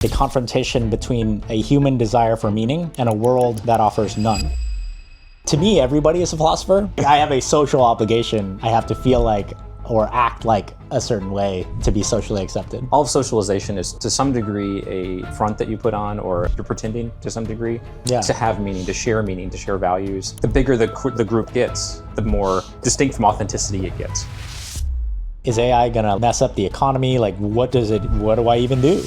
The confrontation between a human desire for meaning and a world that offers none. To me, everybody is a philosopher. I have a social obligation. I have to feel like or act like a certain way to be socially accepted. All of socialization is to some degree a front that you put on, or you're pretending to some degree to have meaning, to share values. The bigger the group gets, the more distinct from authenticity it gets. Is AI gonna mess up the economy? Like, what do I even do?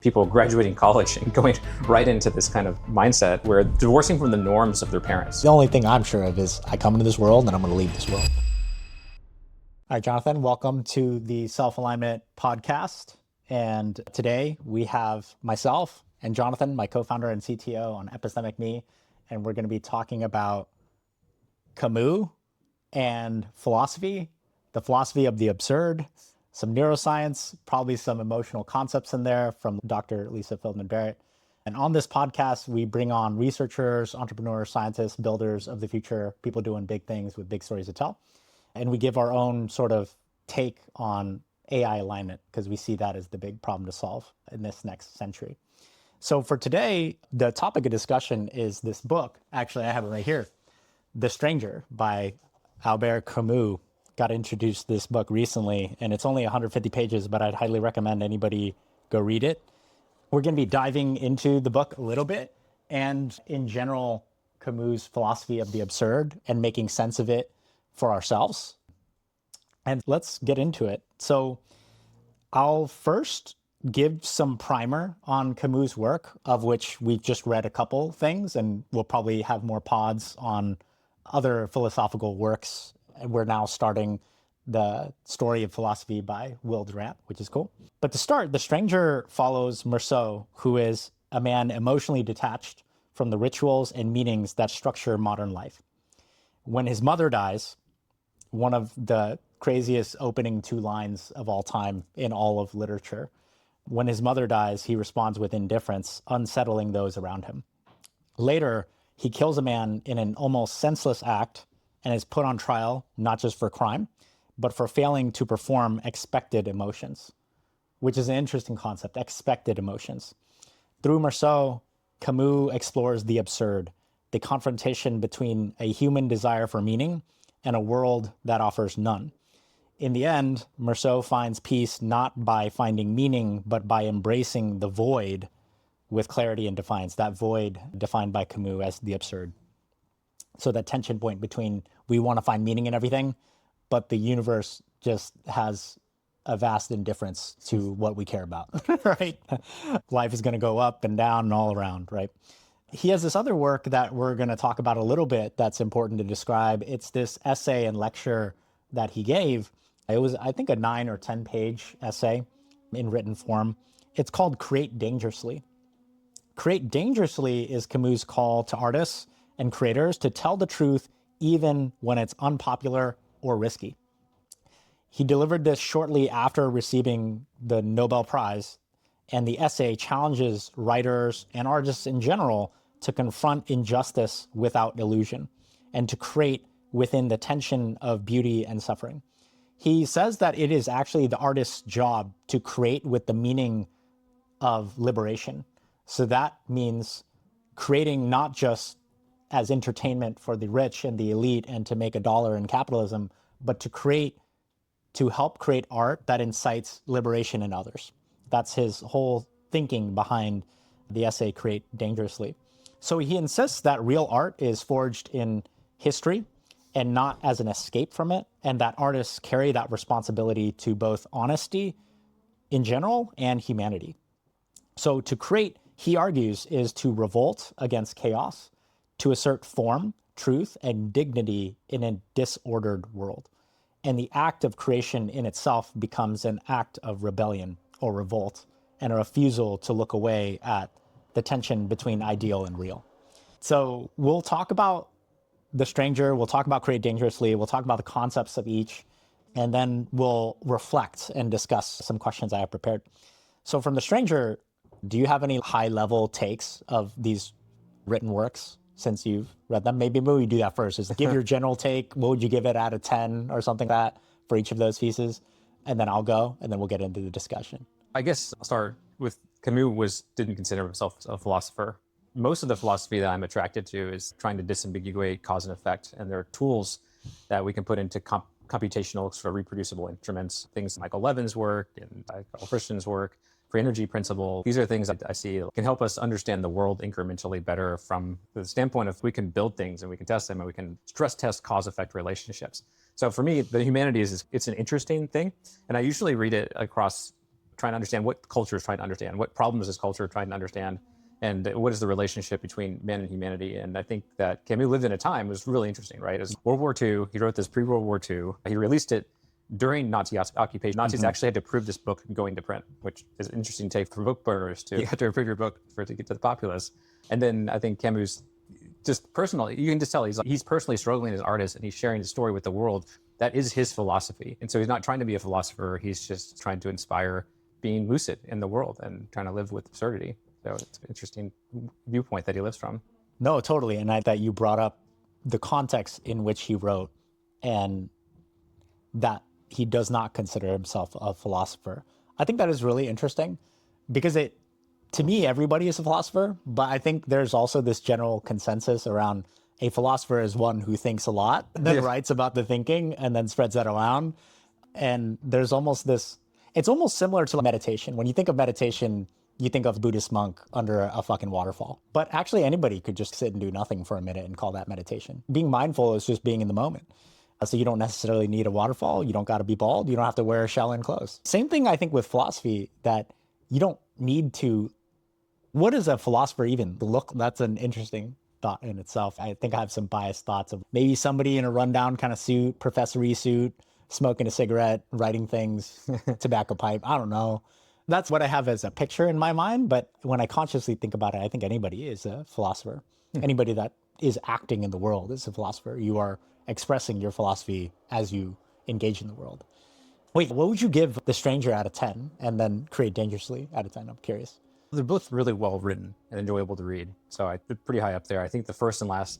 People graduating college and going right into this kind of mindset where divorcing from the norms of their parents. The only thing I'm sure of is I come into this world and I'm gonna leave this world. All right, Jonathan, welcome to the Self-Alignment Podcast. And today we have myself and Jonathan, my co-founder and CTO on Epistemic Me, and we're gonna be talking about Camus and philosophy, the philosophy of the absurd, some neuroscience, probably some emotional concepts in there from Dr. Lisa Feldman Barrett. And on this podcast, we bring on researchers, entrepreneurs, scientists, builders of the future, people doing big things with big stories to tell. And we give our own sort of take on AI alignment because we see that as the big problem to solve in this next century. So for today, the topic of discussion is this book. Actually, I have it right here, The Stranger by Albert Camus. Got introduced this book recently, and it's only 150 pages, but I'd highly recommend anybody go read it. We're going to be diving into the book a little bit, and in general, Camus' philosophy of the absurd and making sense of it for ourselves. And let's get into it. So I'll first give some primer on Camus' work, of which we've just read a couple things, and we'll probably have more pods on other philosophical works. We're now starting the story of philosophy by Will Durant, which is cool. But to start, The Stranger follows Meursault, who is a man emotionally detached from the rituals and meanings that structure modern life. When his mother dies, one of the craziest opening two lines of all time in all of literature, when his mother dies, he responds with indifference, unsettling those around him. Later, he kills a man in an almost senseless act and is put on trial, not just for crime, but for failing to perform expected emotions, which is an interesting concept, expected emotions. Through Meursault, Camus explores the absurd, the confrontation between a human desire for meaning and a world that offers none. In the end, Meursault finds peace not by finding meaning, but by embracing the void with clarity and defiance, that void defined by Camus as the absurd. So that tension point between we want to find meaning in everything, but the universe just has a vast indifference to what we care about, right? Life is going to go up and down and all around, right? He has this other work that we're going to talk about a little bit that's important to describe. It's this essay and lecture that he gave. It was, I think, a 9 or 10 page essay in written form. It's called Create Dangerously. Create Dangerously is Camus' call to artists and creators to tell the truth even when it's unpopular or risky. He delivered this shortly after receiving the Nobel Prize, and the essay challenges writers and artists in general to confront injustice without illusion and to create within the tension of beauty and suffering. He says that it is actually the artist's job to create with the meaning of liberation. So that means creating not just as entertainment for the rich and the elite and to make a dollar in capitalism, but to help create art that incites liberation in others. That's his whole thinking behind the essay Create Dangerously. So he insists that real art is forged in history and not as an escape from it, and that artists carry that responsibility to both honesty in general and humanity. So to create, he argues, is to revolt against chaos, to assert form, truth, and dignity in a disordered world. And the act of creation in itself becomes an act of rebellion or revolt and a refusal to look away at the tension between ideal and real. So we'll talk about The Stranger, we'll talk about Create Dangerously, we'll talk about the concepts of each, and then we'll reflect and discuss some questions I have prepared. So from The Stranger, do you have any high-level takes of these written works since you've read them? Maybe we do that first. Is give your general take. What would you give it out of 10 or something like that for each of those pieces? And then I'll go, and then we'll get into the discussion. I guess I'll start with Didn't consider himself a philosopher. Most of the philosophy that I'm attracted to is trying to disambiguate cause and effect, and there are tools that we can put into computational sort of reproducible instruments, things like Michael Levin's work and Carl Christian's work, free energy principle. These are things that I see can help us understand the world incrementally better from the standpoint of we can build things and we can test them and we can stress test cause-effect relationships. So for me, the humanities it's an interesting thing, and I usually read it across trying to understand what culture is trying to understand, what problems is culture trying to understand, and what is the relationship between man and humanity. And I think that Camus lived in a time was really interesting, right? It was World War II. He wrote this pre-World War II. He released it during Nazi occupation. Nazis actually had to approve this book going to print, which is an interesting take for book burners too. You have to approve your book for it to get to the populace. And then I think Camus, just personally, you can just tell he's personally struggling as an artist, and he's sharing his story with the world. That is his philosophy. And so he's not trying to be a philosopher. He's just trying to inspire being lucid in the world and trying to live with absurdity. So it's an interesting viewpoint that he lives from. No, totally. And that you brought up the context in which he wrote, and that he does not consider himself a philosopher. I think that is really interesting, because to me, everybody is a philosopher, but I think there's also this general consensus around a philosopher is one who thinks a lot, then writes about the thinking and then spreads that around. And there's almost it's almost similar to meditation. When you think of meditation, you think of a Buddhist monk under a fucking waterfall. But actually anybody could just sit and do nothing for a minute and call that meditation. Being mindful is just being in the moment. So you don't necessarily need a waterfall. You don't got to be bald. You don't have to wear shell-in clothes. Same thing, I think, with philosophy, that you don't need to. What does a philosopher even look? That's an interesting thought in itself. I think I have some biased thoughts of maybe somebody in a rundown kind of suit, professory suit, smoking a cigarette, writing things, tobacco pipe. I don't know. That's what I have as a picture in my mind. But when I consciously think about it, I think anybody is a philosopher. Anybody that is acting in the world is a philosopher. You are expressing your philosophy as you engage in the world. Wait, what would you give The Stranger out of 10 and then Create Dangerously out of 10? I'm curious. They're both really well written and enjoyable to read. So I put pretty high up there. I think the first and last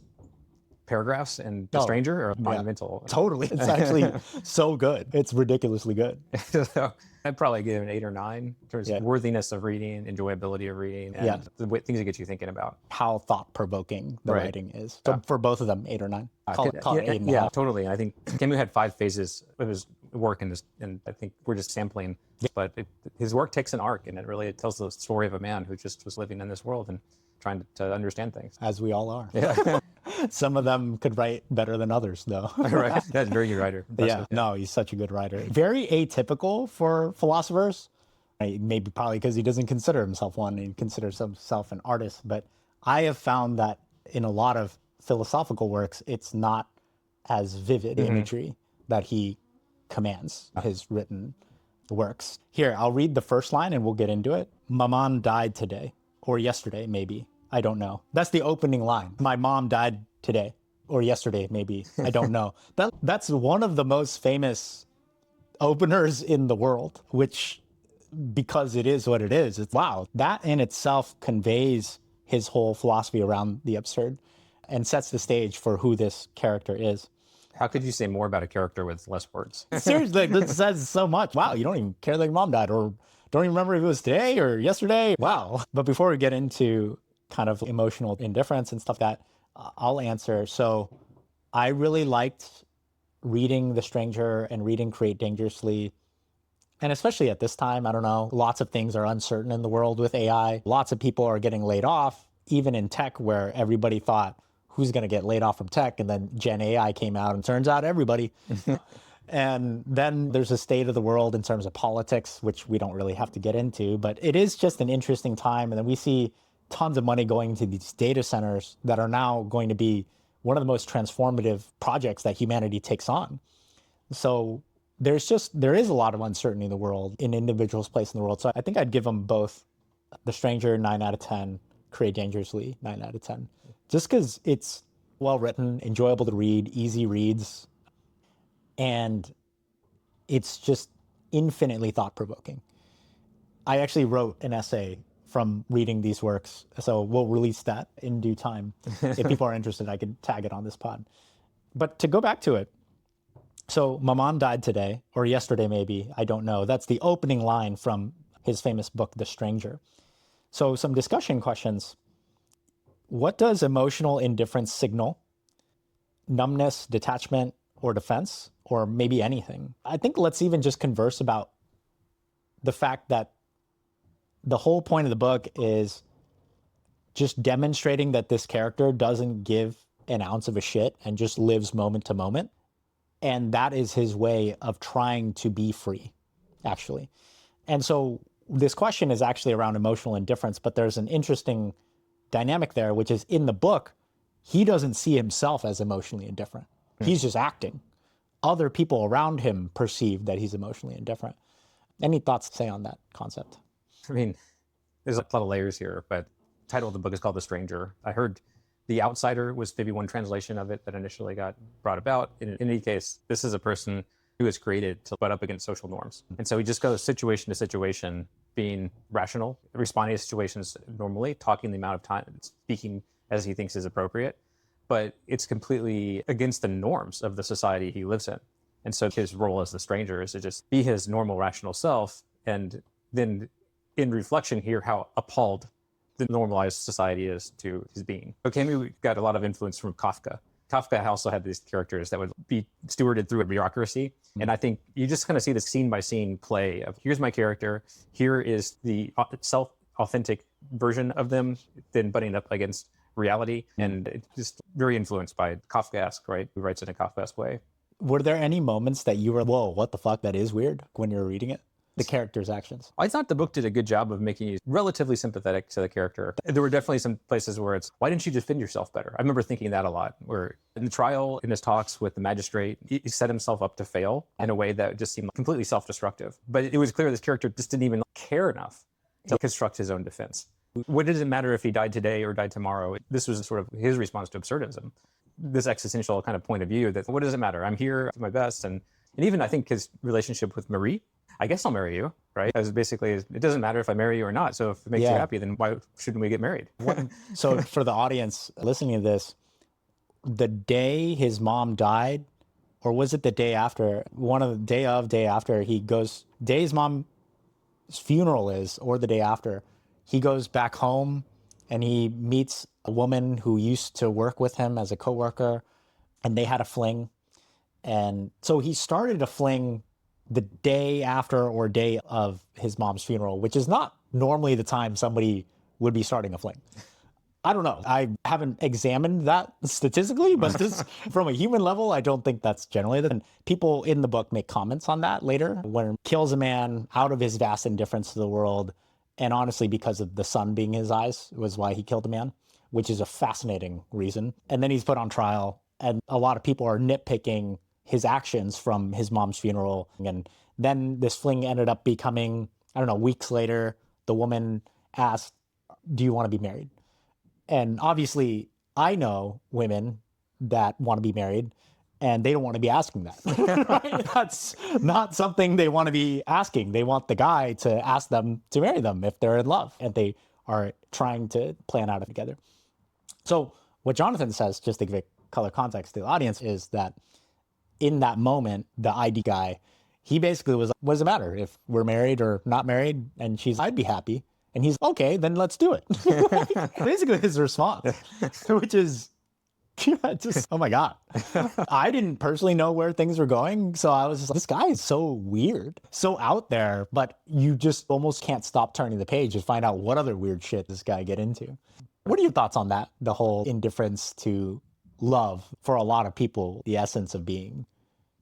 paragraphs in The Stranger are monumental. Totally. It's actually so good. It's ridiculously good. So I'd probably give it an 8 or 9 in terms of worthiness of reading, enjoyability of reading, and the things that get you thinking about. How thought-provoking the writing is. So for both of them, 8 or 9? Call it 8.5. Yeah, totally. And I think Camus had 5 phases of his work in this, and I think we're just sampling. But his work takes an arc, and it tells the story of a man who just was living in this world and trying to understand things. As we all are. Yeah. Some of them could write better than others, though. Right. That's a very good writer. Yeah. No, he's such a good writer. Very atypical for philosophers. Maybe probably because he doesn't consider himself one. He considers himself an artist. But I have found that in a lot of philosophical works, it's not as vivid imagery that he commands his written works. Here, I'll read the first line and we'll get into it. My mom died today, or yesterday, maybe. I don't know. That's the opening line. My mom died today, or yesterday, maybe. I don't know. That's one of the most famous openers in the world, which, because it is what it is, it's wow. That in itself conveys his whole philosophy around the absurd and sets the stage for who this character is. How could you say more about a character with less words? Seriously, this says so much. Wow, you don't even care that your mom died, or don't even remember if it was today or yesterday. Wow. But before we get into kind of emotional indifference and stuff that I'll answer. So I really liked reading The Stranger and reading Create Dangerously. And especially at this time, I don't know, lots of things are uncertain in the world with AI. Lots of people are getting laid off, even in tech, where everybody thought, who's going to get laid off from tech? And then Gen AI came out and turns out everybody. And then there's a state of the world in terms of politics, which we don't really have to get into, but it is just an interesting time. And then we see tons of money going into these data centers that are now going to be one of the most transformative projects that humanity takes on. So there is a lot of uncertainty in the world, in individuals' place in the world. So I think I'd give them both The Stranger 9 out of 10, Create Dangerously 9 out of 10. Just because it's well written, enjoyable to read, easy reads, and it's just infinitely thought-provoking. I actually wrote an essay from reading these works, so we'll release that in due time. If people are interested, I could tag it on this pod. But to go back to it, so my mom died today, or yesterday maybe, I don't know. That's the opening line from his famous book, The Stranger. So some discussion questions. What does emotional indifference signal? Numbness, detachment, or defense, or maybe anything? I think let's even just converse about the fact that the whole point of the book is just demonstrating that this character doesn't give an ounce of a shit and just lives moment to moment. And that is his way of trying to be free, actually. And so this question is actually around emotional indifference, but there's an interesting dynamic there, which is in the book, he doesn't see himself as emotionally indifferent. He's just acting. Other people around him perceive that he's emotionally indifferent. Any thoughts to say on that concept? I mean, there's a lot of layers here, but the title of the book is called The Stranger. I heard The Outsider was maybe one translation of it that initially got brought about. In any case, this is a person who is created to butt up against social norms. And so he just goes situation to situation, being rational, responding to situations normally, talking the amount of time, speaking as he thinks is appropriate. But it's completely against the norms of the society he lives in. And so his role as the stranger is to just be his normal, rational self, and then in reflection hear how appalled the normalized society is to his being. So Camus got a lot of influence from Kafka. Kafka also had these characters that would be stewarded through a bureaucracy. And I think you just kind of see the scene by scene play of here's my character, here is the self-authentic version of them, then butting up against reality. And it's just very influenced by Kafkaesque, right? Who writes in a Kafkaesque way. Were there any moments that you were, whoa, what the fuck, that is weird, when you were reading it? The character's actions. I thought the book did a good job of making you relatively sympathetic to the character. There were definitely some places where it's, why didn't you defend yourself better? I remember thinking that a lot, where in the trial, in his talks with the magistrate, he set himself up to fail in a way that just seemed completely self-destructive. But it was clear this character just didn't even care enough to construct his own defense. What does it matter if he died today or died tomorrow? This was sort of his response to absurdism. This existential kind of point of view that, what does it matter? I'm here, do my best. And even I think his relationship with Marie, I guess I'll marry you, right? As basically, it doesn't matter if I marry you or not. So if it makes you happy, then why shouldn't we get married? So for the audience listening to this, the day his mom died, or was it the day after, one of the day after he goes, day his mom's funeral is, or the day after, he goes back home and he meets a woman who used to work with him as a coworker, and they had a fling. And so he started a fling the day after or day of his mom's funeral, which is not normally the time somebody would be starting a fling. I don't know. I haven't examined that statistically, but just from a human level, I don't think that's generally the. And people in the book make comments on that later, when he kills a man out of his vast indifference to the world. And honestly, because of the sun being his eyes was why he killed a man, which is a fascinating reason. And then he's put on trial, and a lot of people are nitpicking his actions from his mom's funeral. And then this fling ended up becoming, I don't know, weeks later, the woman asked, do you want to be married? And obviously, I know women that want to be married, and they don't want to be asking that. Right? That's not something they want to be asking. They want the guy to ask them to marry them if they're in love and they are trying to plan out together. So what Jonathan says, just to give color context to the audience, is that in that moment, the ID guy, he basically was like, what does it matter if we're married or not married? And she's, I'd be happy. And he's, okay, then let's do it. Basically his response, which is just, oh my God. I didn't personally know where things were going. So I was just like, this guy is so weird, so out there, but you just almost can't stop turning the page and find out what other weird shit this guy get into. What are your thoughts on that? The whole indifference to love for a lot of people, the essence of being.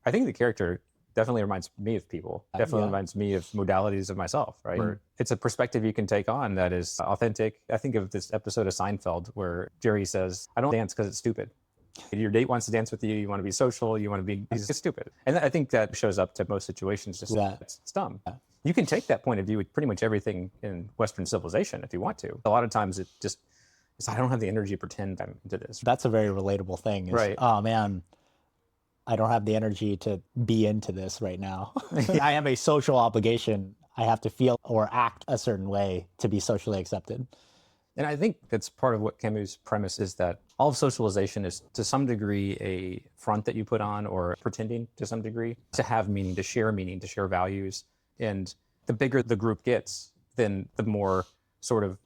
I think the character definitely reminds me of people, definitely reminds me of modalities of myself, right? Where it's a perspective you can take on that is authentic. I think of this episode of Seinfeld where Jerry says, I don't dance because it's stupid. Your date wants to dance with you, you want to be social, you want to be, he's just stupid. And I think that shows up to most situations, just it's dumb. Yeah. You can take that point of view with pretty much everything in Western civilization if you want to. A lot of times it just, I don't have the energy to pretend I'm into this. That's a very relatable thing. Is, right. Oh man, I don't have the energy to be into this right now. I have a social obligation. I have to feel or act a certain way to be socially accepted. And I think that's part of what Camus' premise is, that all of socialization is to some degree a front that you put on, or pretending to some degree to have meaning, to share values. And the bigger the group gets, then the more sort of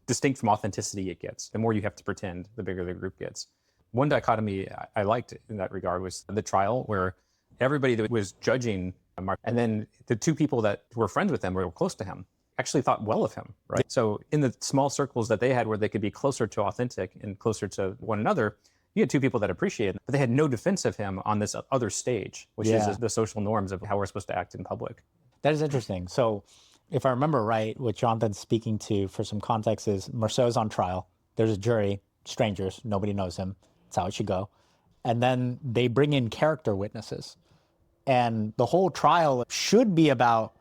distinct from authenticity it gets. The more you have to pretend, the bigger the group gets. One dichotomy I liked in that regard was the trial, where everybody that was judging Mark, and then the two people that were friends with him or were close to him, actually thought well of him, right? So in the small circles that they had where they could be closer to authentic and closer to one another, you had two people that appreciated him, but they had no defense of him on this other stage, which is the social norms of how we're supposed to act in public. That is interesting. So if I remember right, what Jonathan's speaking to for some context is Meursault's on trial. There's a jury, strangers, nobody knows him. That's how it should go. And then they bring in character witnesses. And the whole trial should be about,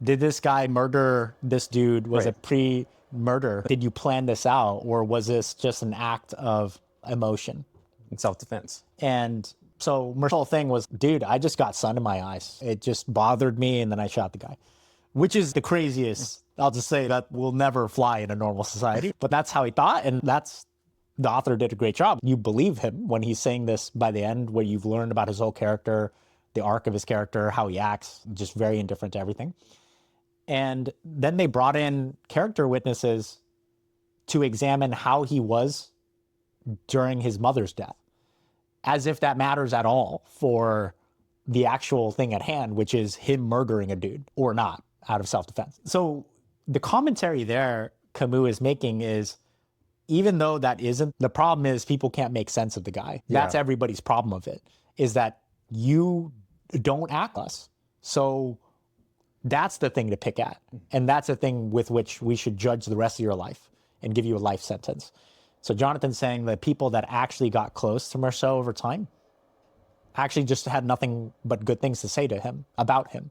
did this guy murder this dude? Was it pre-murder? Did you plan this out? Or was this just an act of emotion? And self-defense. And so Meursault's thing was, dude, I just got sun in my eyes. It just bothered me, and then I shot the guy. Which is the craziest. I'll just say that will never fly in a normal society. But that's how he thought, and the author did a great job. You believe him when he's saying this by the end, where you've learned about his whole character, the arc of his character, how he acts, just very indifferent to everything. And then they brought in character witnesses to examine how he was during his mother's death, as if that matters at all for the actual thing at hand, which is him murdering a dude or not out of self-defense. So the commentary there Camus is making is, even though that isn't, the problem is people can't make sense of the guy. That's everybody's problem of it, is that you don't act us. So that's the thing to pick at. And that's the thing with which we should judge the rest of your life and give you a life sentence. So Jonathan's saying that people that actually got close to Meursault over time actually just had nothing but good things to say to him, about him.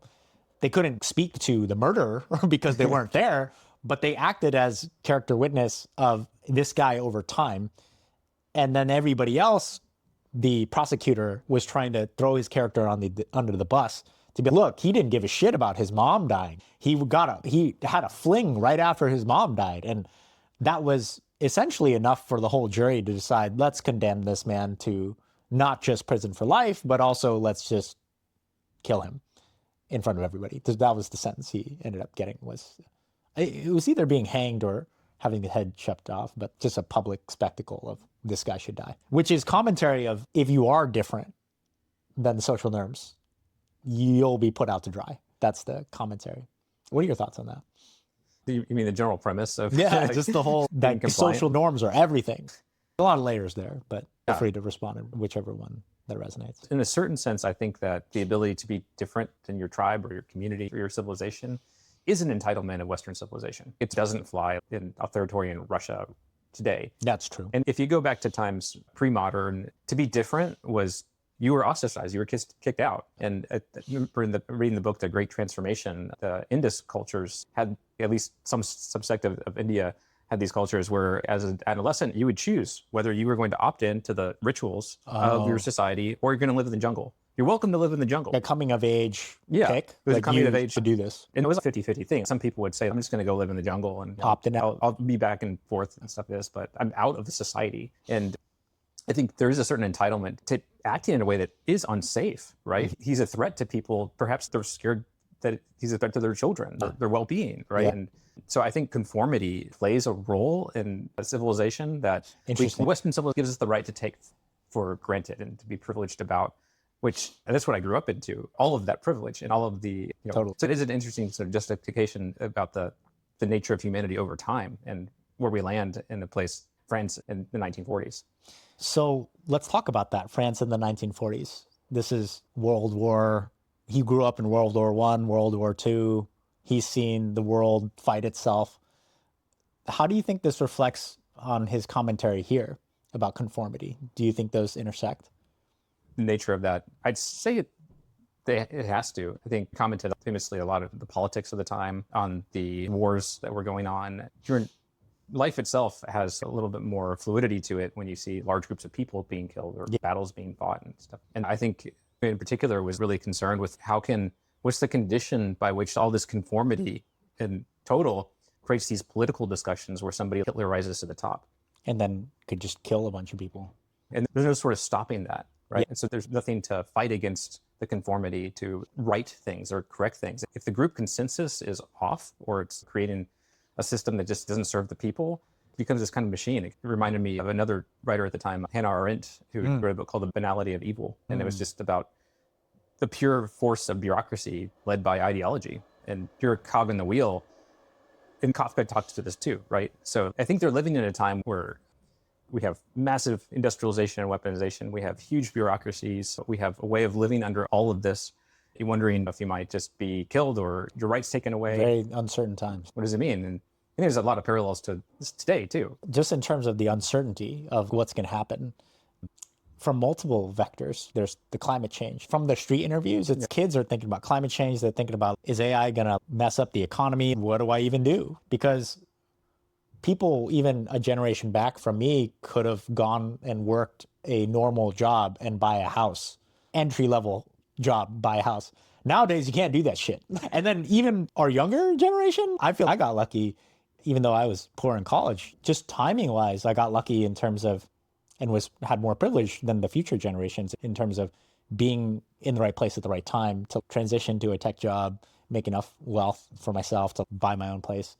They couldn't speak to the murderer because they weren't there, but they acted as character witness of this guy over time. And then everybody else, the prosecutor was trying to throw his character on under the bus to be, look, he didn't give a shit about his mom dying. He had a fling right after his mom died. And that was essentially enough for the whole jury to decide, let's condemn this man to not just prison for life, but also let's just kill him in front of everybody. That was the sentence he ended up getting. It was either being hanged or having the head chopped off, but just a public spectacle of this guy should die, which is commentary of, if you are different than the social norms, you'll be put out to dry. That's the commentary. What are your thoughts on that? You mean the general premise of... Yeah, just the whole, that social norms are everything. A lot of layers there, but feel free to respond to whichever one that resonates. In a certain sense, I think that the ability to be different than your tribe or your community or your civilization is an entitlement of Western civilization. It doesn't fly in authoritarian Russia today. That's true. And if you go back to times pre-modern, to be different was, you were ostracized, you were kicked out. And reading the book, The Great Transformation, the Indus cultures had, at least some subsect of India, had these cultures where, as an adolescent, you would choose whether you were going to opt in to the rituals of your society or you're going to live in the jungle. You're welcome to live in the jungle. A coming of age pick. It was a coming of age to do this. And it was a 50-50 thing. Some people would say, I'm just going to go live in the jungle and opt in. I'll be back and forth and stuff like this, but I'm out of the society. And I think there is a certain entitlement to acting in a way that is unsafe, right? Mm-hmm. He's a threat to people. Perhaps they're scared that he's a threat to their children, their well-being, right? Yeah. And so I think conformity plays a role in a civilization that Western civilization gives us the right to take for granted and to be privileged about, which, and that's what I grew up into, all of that privilege and all of the, Totally. So it is an interesting sort of justification about the nature of humanity over time and where we land in the place, France in the 1940s. So let's talk about that, France in the 1940s. This is World War. He grew up in World War I, World War II. He's seen the world fight itself. How do you think this reflects on his commentary here about conformity? Do you think those intersect? The nature of that, I'd say it has to. I think commented famously a lot of the politics of the time on the wars that were going on. Life itself has a little bit more fluidity to it when you see large groups of people being killed or battles being fought and stuff. And I think in particular was really concerned with what's the condition by which all this conformity in total creates these political discussions where Hitler rises to the top. And then could just kill a bunch of people. And there's no sort of stopping that, right? Yeah. And so there's nothing to fight against the conformity to right things or correct things. If the group consensus is off or it's creating a system that just doesn't serve the people, it becomes this kind of machine. It reminded me of another writer at the time, Hannah Arendt, who wrote a book called The Banality of Evil. And it was just about the pure force of bureaucracy led by ideology and pure cog in the wheel. And Kafka talks to this too, right? So I think they're living in a time where we have massive industrialization and weaponization. We have huge bureaucracies. We have a way of living under all of this. You're wondering if you might just be killed or your rights taken away. Very uncertain times. What does it mean? And I think there's a lot of parallels to this today too. Just in terms of the uncertainty of what's going to happen from multiple vectors. There's the climate change. From the street interviews, kids are thinking about climate change. They're thinking about, is AI going to mess up the economy? What do I even do? Because people, even a generation back from me, could have gone and worked a normal job and buy a house, entry-level job, buy a house. Nowadays, you can't do that shit. And then even our younger generation, I feel I got lucky, even though I was poor in college. Just timing-wise, I got lucky in terms of, and had more privilege than the future generations in terms of being in the right place at the right time to transition to a tech job, make enough wealth for myself to buy my own place.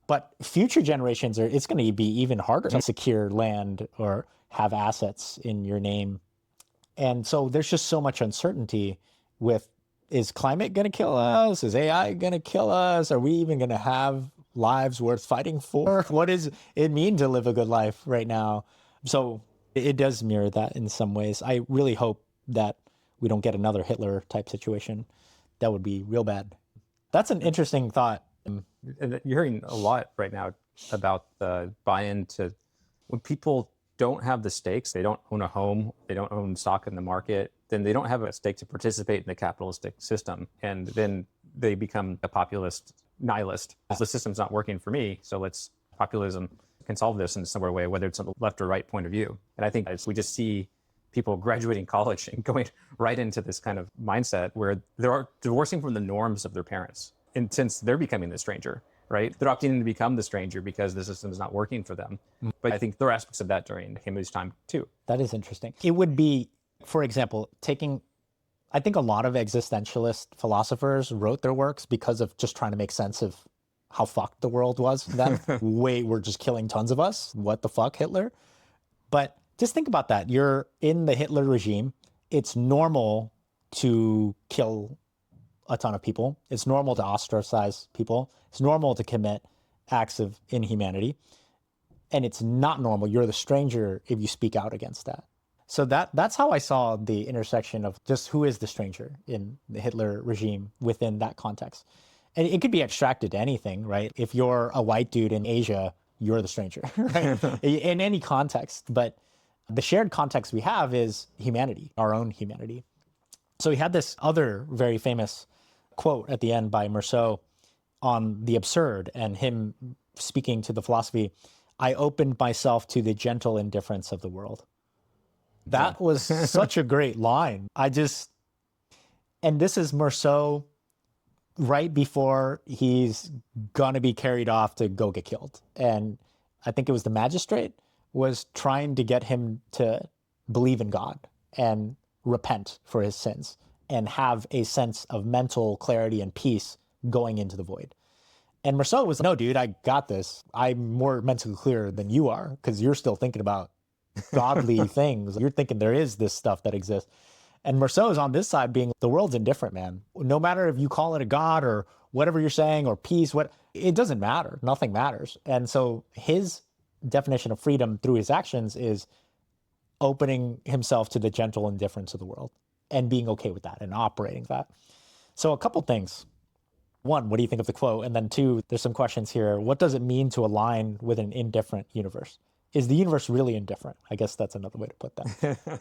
But future generations, it's going to be even harder to secure land or have assets in your name. And so there's just so much uncertainty with, is climate going to kill us? Is AI going to kill us? Are we even going to have lives worth fighting for? What does it mean to live a good life right now? So it does mirror that in some ways. I really hope that we don't get another Hitler type situation. That would be real bad. That's an interesting thought. And you're hearing a lot right now about the buy-in to when people don't have the stakes, they don't own a home, they don't own stock in the market, then they don't have a stake to participate in the capitalistic system. And then they become a populist nihilist. The system's not working for me, so populism can solve this in some way, whether it's on the left or right point of view. And I think as we just see people graduating college and going right into this kind of mindset where they're divorcing from the norms of their parents. And since they're becoming the stranger, right? They're opting to become the stranger because the system is not working for them. But I think there are aspects of that during Camus' time too. That is interesting. It would be, for example, I think a lot of existentialist philosophers wrote their works because of just trying to make sense of how fucked the world was then. We're just killing tons of us. What the fuck, Hitler? But just think about that. You're in the Hitler regime. It's normal to kill a ton of people. It's normal to ostracize people. It's normal to commit acts of inhumanity. And it's not normal. You're the stranger if you speak out against that. So that's how I saw the intersection of just who is the stranger in the Hitler regime within that context. And it could be abstracted to anything, right? If you're a white dude in Asia, you're the stranger, right? In any context. But the shared context we have is humanity, our own humanity. So he had this other very famous quote at the end by Meursault on the absurd and him speaking to the philosophy, I opened myself to the gentle indifference of the world. That was such a great line. And this is Meursault right before he's gonna be carried off to go get killed. And I think it was the magistrate was trying to get him to believe in God and repent for his sins and have a sense of mental clarity and peace going into the void. And Meursault was, no, dude, I got this. I'm more mentally clear than you are because you're still thinking about godly things. You're thinking there is this stuff that exists. And Meursault is on this side being, the world's indifferent, man. No matter if you call it a God or whatever you're saying or peace, it doesn't matter. Nothing matters. And so his definition of freedom through his actions is opening himself to the gentle indifference of the world and being okay with that and operating that. So a couple things. One, what do you think of the quote? And then two, there's some questions here. What does it mean to align with an indifferent universe? Is the universe really indifferent? I guess that's another way to put that.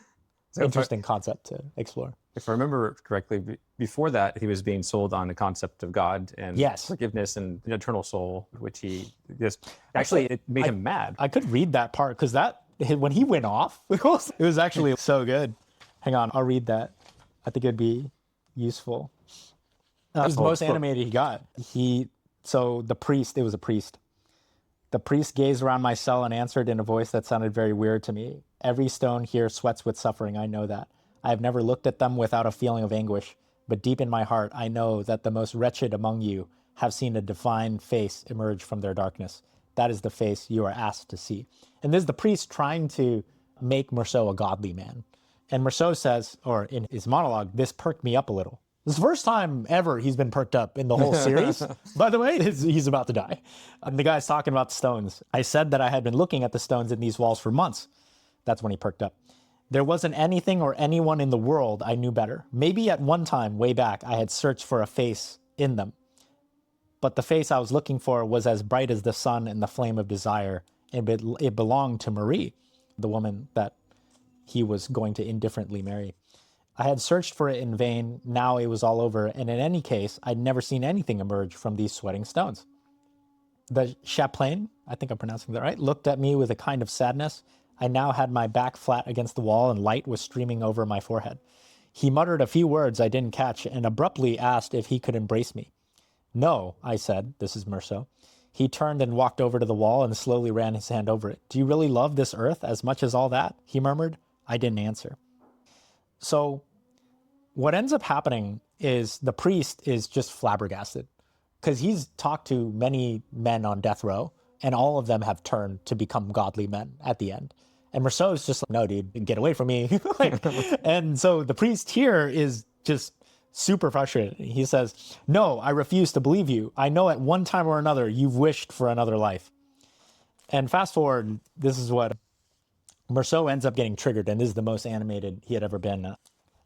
So interesting concept to explore. If I remember correctly, before that, he was being sold on the concept of God and forgiveness and an eternal soul, which he just, it made him mad. I could read that part because when he went off, it was actually so good. Hang on, I'll read that. I think it'd be useful. It was the most animated he got. So the priest, it was a priest. The priest gazed around my cell and answered in a voice that sounded very weird to me. Every stone here sweats with suffering, I know that. I have never looked at them without a feeling of anguish, but deep in my heart, I know that the most wretched among you have seen a divine face emerge from their darkness. That is the face you are asked to see. And this is the priest trying to make Meursault a godly man. And Meursault says, or in his monologue, this perked me up a little. This is the first time ever he's been perked up in the whole series. By the way, he's about to die. And the guy's talking about the stones. I said that I had been looking at the stones in these walls for months. That's when he perked up. There wasn't anything or anyone in the world I knew better. Maybe at one time, way back, I had searched for a face in them. But the face I was looking for was as bright as the sun and the flame of desire. And it belonged to Marie, the woman that he was going to indifferently marry. I had searched for it in vain. Now it was all over. And in any case, I'd never seen anything emerge from these sweating stones. The chaplain, I think I'm pronouncing that right, looked at me with a kind of sadness. I now had my back flat against the wall and light was streaming over my forehead. He muttered a few words I didn't catch and abruptly asked if he could embrace me. No, I said, this is Meursault. He turned and walked over to the wall and slowly ran his hand over it. Do you really love this earth as much as all that? He murmured. I didn't answer. So what ends up happening is the priest is just flabbergasted because he's talked to many men on death row and all of them have turned to become godly men at the end. And Meursault is just like, no, dude, get away from me. And so the priest here is just super frustrated. He says, no, I refuse to believe you. I know at one time or another, you've wished for another life. And fast forward, this is what Meursault ends up getting triggered, and this is the most animated he had ever been.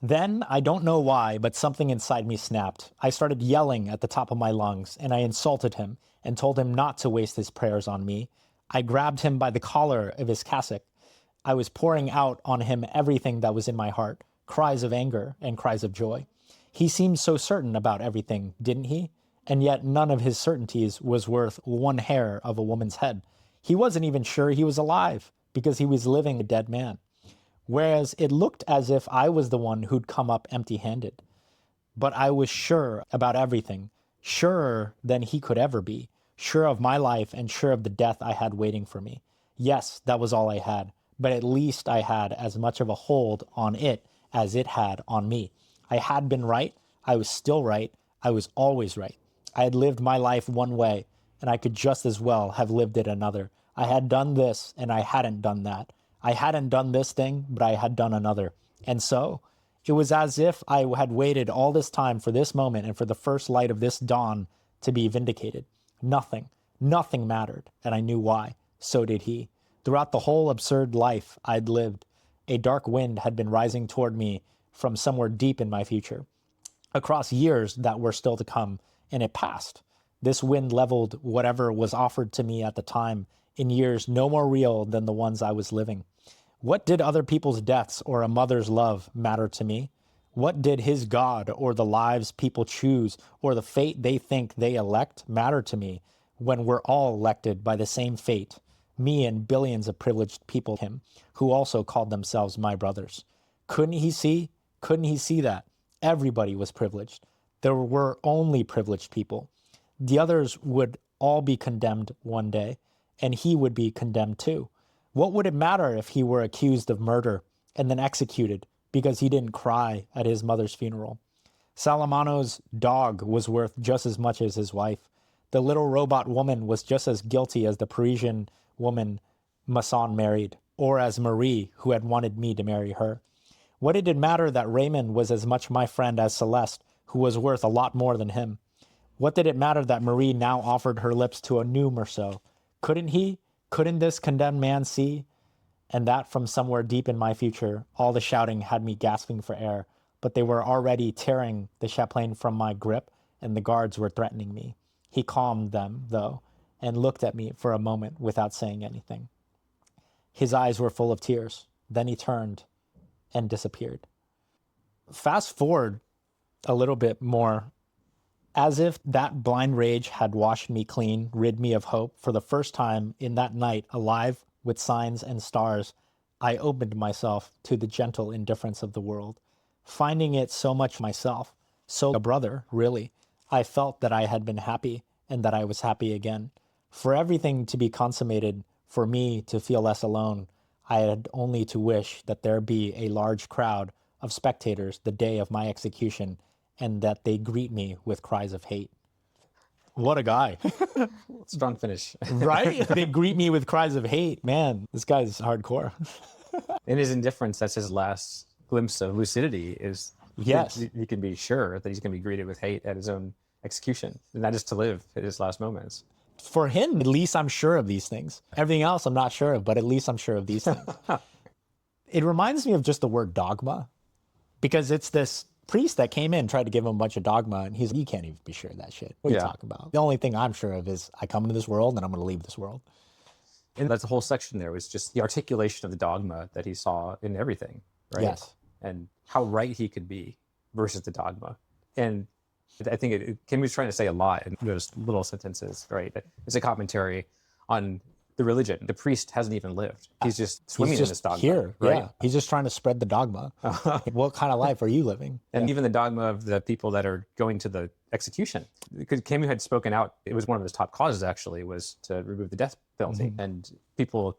Then, I don't know why, but something inside me snapped. I started yelling at the top of my lungs, and I insulted him and told him not to waste his prayers on me. I grabbed him by the collar of his cassock. I was pouring out on him everything that was in my heart, cries of anger and cries of joy. He seemed so certain about everything, didn't he? And yet none of his certainties was worth one hair of a woman's head. He wasn't even sure he was alive because he was living a dead man. Whereas it looked as if I was the one who'd come up empty-handed. But I was sure about everything, surer than he could ever be, sure of my life and sure of the death I had waiting for me. Yes, that was all I had, but at least I had as much of a hold on it as it had on me. I had been right, I was still right, I was always right. I had lived my life one way, and I could just as well have lived it another. I had done this, and I hadn't done that. I hadn't done this thing, but I had done another. And so, it was as if I had waited all this time for this moment and for the first light of this dawn to be vindicated. Nothing mattered, and I knew why. So did he. Throughout the whole absurd life I'd lived, a dark wind had been rising toward me from somewhere deep in my future, across years that were still to come, and it passed. This wind leveled whatever was offered to me at the time in years no more real than the ones I was living. What did other people's deaths or a mother's love matter to me? What did his God or the lives people choose or the fate they think they elect matter to me when we're all elected by the same fate, me and billions of privileged people, him, who also called themselves my brothers? Couldn't he see? Couldn't he see that? Everybody was privileged. There were only privileged people. The others would all be condemned one day, and he would be condemned too. What would it matter if he were accused of murder and then executed because he didn't cry at his mother's funeral? Salamano's dog was worth just as much as his wife. The little robot woman was just as guilty as the Parisian woman Masson married, or as Marie, who had wanted me to marry her. What did it matter that Raymond was as much my friend as Celeste, who was worth a lot more than him? What did it matter that Marie now offered her lips to a new Meursault? Couldn't this condemned man see? And that from somewhere deep in my future, all the shouting had me gasping for air, but they were already tearing the chaplain from my grip, and the guards were threatening me. He calmed them, though, and looked at me for a moment without saying anything. His eyes were full of tears. Then he turned and disappeared. Fast forward a little bit more. As if that blind rage had washed me clean, rid me of hope, for the first time in that night, alive with signs and stars, I opened myself to the gentle indifference of the world, finding it so much myself, so a brother, really. I felt that I had been happy and that I was happy again. For everything to be consummated, for me to feel less alone, I had only to wish that there be a large crowd of spectators the day of my execution, and that they greet me with cries of hate. What a guy. Strong finish. Right? They greet me with cries of hate. Man, this guy's hardcore. In his indifference, that's his last glimpse of lucidity, is Yes. he can be sure that he's going to be greeted with hate at his own execution, and that is to live at his last moments. For him, at least I'm sure of these things. Everything else I'm not sure of, but at least I'm sure of these things. It reminds me of just the word dogma, because it's this priest that came in, tried to give him a bunch of dogma, and he's like, you can't even be sure of that shit. What are you talking about? The only thing I'm sure of is I come into this world and I'm going to leave this world. And that's the whole section there, was just the articulation of the dogma that he saw in everything, right? Yes. And how right he could be versus the dogma. And I think Camus was trying to say a lot in those little sentences, right? It's a commentary on the religion. The priest hasn't even lived. He's just swimming in this dogma. Here, right? yeah. He's just trying to spread the dogma. What kind of life are you living? And even the dogma of the people that are going to the execution. Because Camus had spoken out, it was one of his top causes actually, was to remove the death penalty. And people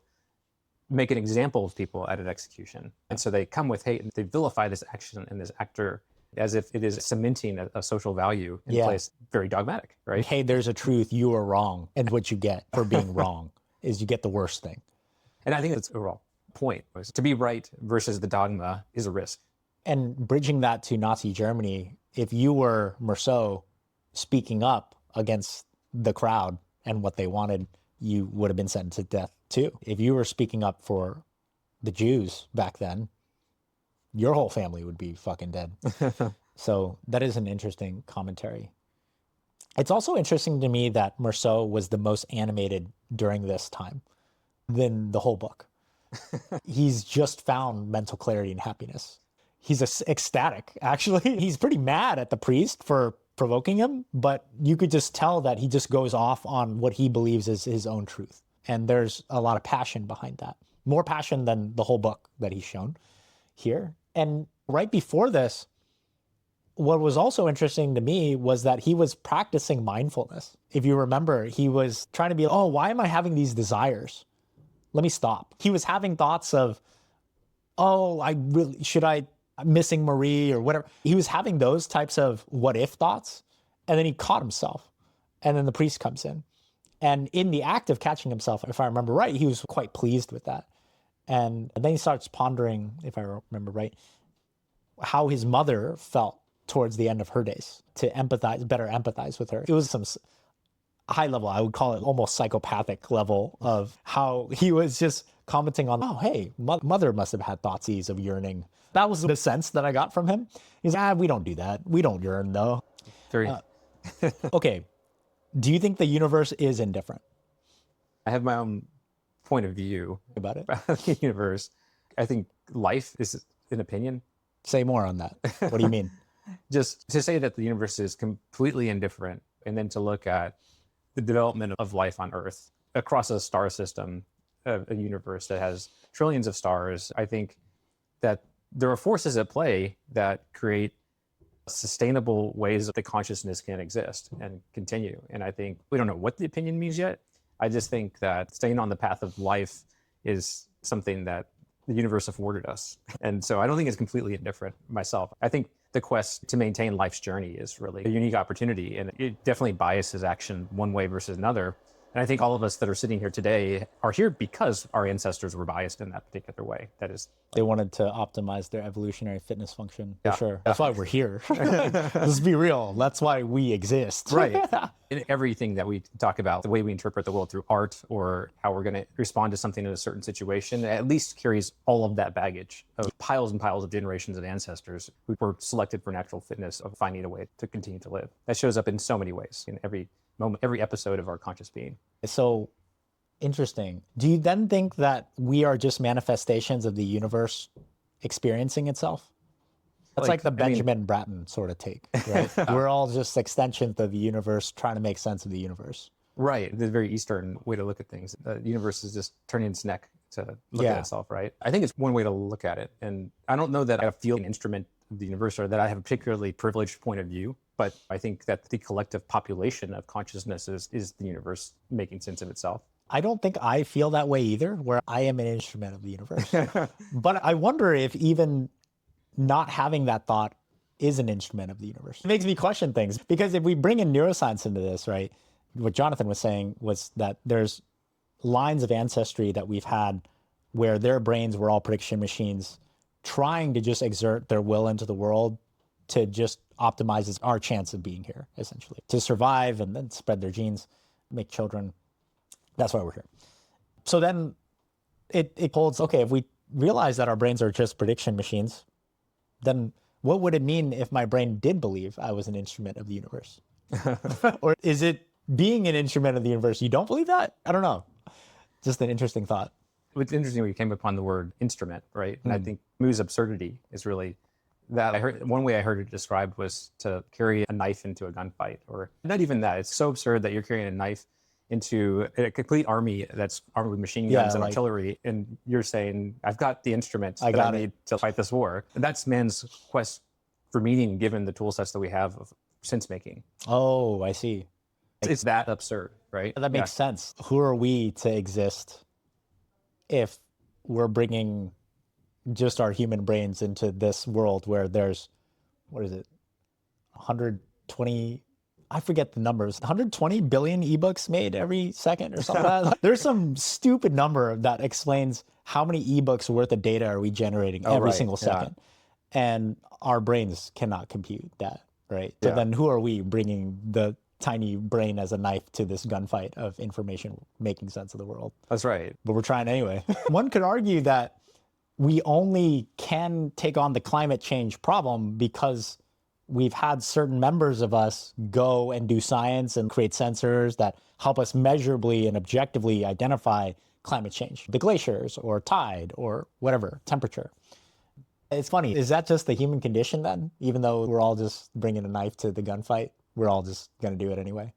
make an example of people at an execution. And so they come with hate and they vilify this action and this actor as if it is cementing a social value in place. Very dogmatic, right? Hey, there's a truth, you are wrong. And what you get for being wrong is you get the worst thing. And I think that's the overall point, was to be right versus the dogma is a risk. And bridging that to Nazi Germany, if you were Meursault speaking up against the crowd and what they wanted, you would have been sentenced to death too. If you were speaking up for the Jews back then, your whole family would be fucking dead. So that is an interesting commentary. It's also interesting to me that Meursault was the most animated during this time than the whole book. He's just found mental clarity and happiness. He's ecstatic, actually. He's pretty mad at the priest for provoking him, but you could just tell that he just goes off on what he believes is his own truth. And there's a lot of passion behind that. More passion than the whole book that he's shown here. And right before this, what was also interesting to me was that he was practicing mindfulness. If you remember, he was trying to be, oh, why am I having these desires? Let me stop. He was having thoughts of, oh, I'm missing Marie or whatever. He was having those types of what if thoughts. And then he caught himself. And then the priest comes in. And in the act of catching himself, if I remember right, he was quite pleased with that. And then he starts pondering, if I remember right, how his mother felt towards the end of her days, to better empathize with her. It was some high level, I would call it almost psychopathic level of how he was just commenting on, oh, hey, mother must have had thoughts of yearning. That was the sense that I got from him. He's like, we don't do that. We don't yearn though. Okay. Do you think the universe is indifferent? I have my own point of view about it. About the universe. I think life is an opinion. Say more on that. What do you mean? Just to say that the universe is completely indifferent, and then to look at the development of life on Earth across a star system, a universe that has trillions of stars. I think that there are forces at play that create sustainable ways that the consciousness can exist and continue. And I think we don't know what the opinion means yet. I just think that staying on the path of life is something that the universe afforded us. And so I don't think it's completely indifferent myself. I think the quest to maintain life's journey is really a unique opportunity, and it definitely biases action one way versus another. And I think all of us that are sitting here today are here because our ancestors were biased in that particular way. That is, they wanted to optimize their evolutionary fitness function, for sure. That's why we're here. Let's be real. That's why we exist. Right. In everything that we talk about, the way we interpret the world through art or how we're going to respond to something in a certain situation, at least carries all of that baggage of piles and piles of generations of ancestors who were selected for natural fitness of finding a way to continue to live. That shows up in so many ways in every moment, every episode of our conscious being. So interesting. Do you then think that we are just manifestations of the universe experiencing itself? That's like the Benjamin Bratton sort of take, right? We're all just extensions of the universe trying to make sense of the universe. Right. The very Eastern way to look at things. The universe is just turning its neck to look at itself, right? I think it's one way to look at it. And I don't know that I feel an instrument of the universe or that I have a particularly privileged point of view, but I think that the collective population of consciousness is the universe making sense of itself. I don't think I feel that way either, where I am an instrument of the universe. But I wonder if even not having that thought is an instrument of the universe. It makes me question things, because if we bring in neuroscience into this, right, what Jonathan was saying was that there's lines of ancestry that we've had where their brains were all prediction machines trying to just exert their will into the world to just optimize our chance of being here, essentially, to survive and then spread their genes, make children. That's why we're here. So then it holds, okay, if we realize that our brains are just prediction machines, then what would it mean if my brain did believe I was an instrument of the universe? Or is it being an instrument of the universe? You don't believe that? I don't know. Just an interesting thought. It's interesting we came upon the word instrument, right? And I think Camus' absurdity is really that. One way I heard it described was to carry a knife into a gunfight, or not even that. It's so absurd that you're carrying a knife into a complete army that's armed with machine guns and artillery, and you're saying, I've got the instruments that I need to fight this war. And that's man's quest for meaning given the tool sets that we have of sense-making. Oh, I see. It's that absurd, right? That makes sense. Who are we to exist if we're bringing just our human brains into this world where there's, what is it, 120, I forget the numbers, 120 billion ebooks made every second or something like that. There's some stupid number that explains how many ebooks worth of data are we generating every single second. And our brains cannot compute that, right? So then who are we bringing the tiny brain as a knife to this gunfight of information making sense of the world? That's right. But we're trying anyway. One could argue that we only can take on the climate change problem because we've had certain members of us go and do science and create sensors that help us measurably and objectively identify climate change, the glaciers or tide or whatever, temperature. It's funny. Is that just the human condition then? Even though we're all just bringing a knife to the gunfight, we're all just going to do it anyway?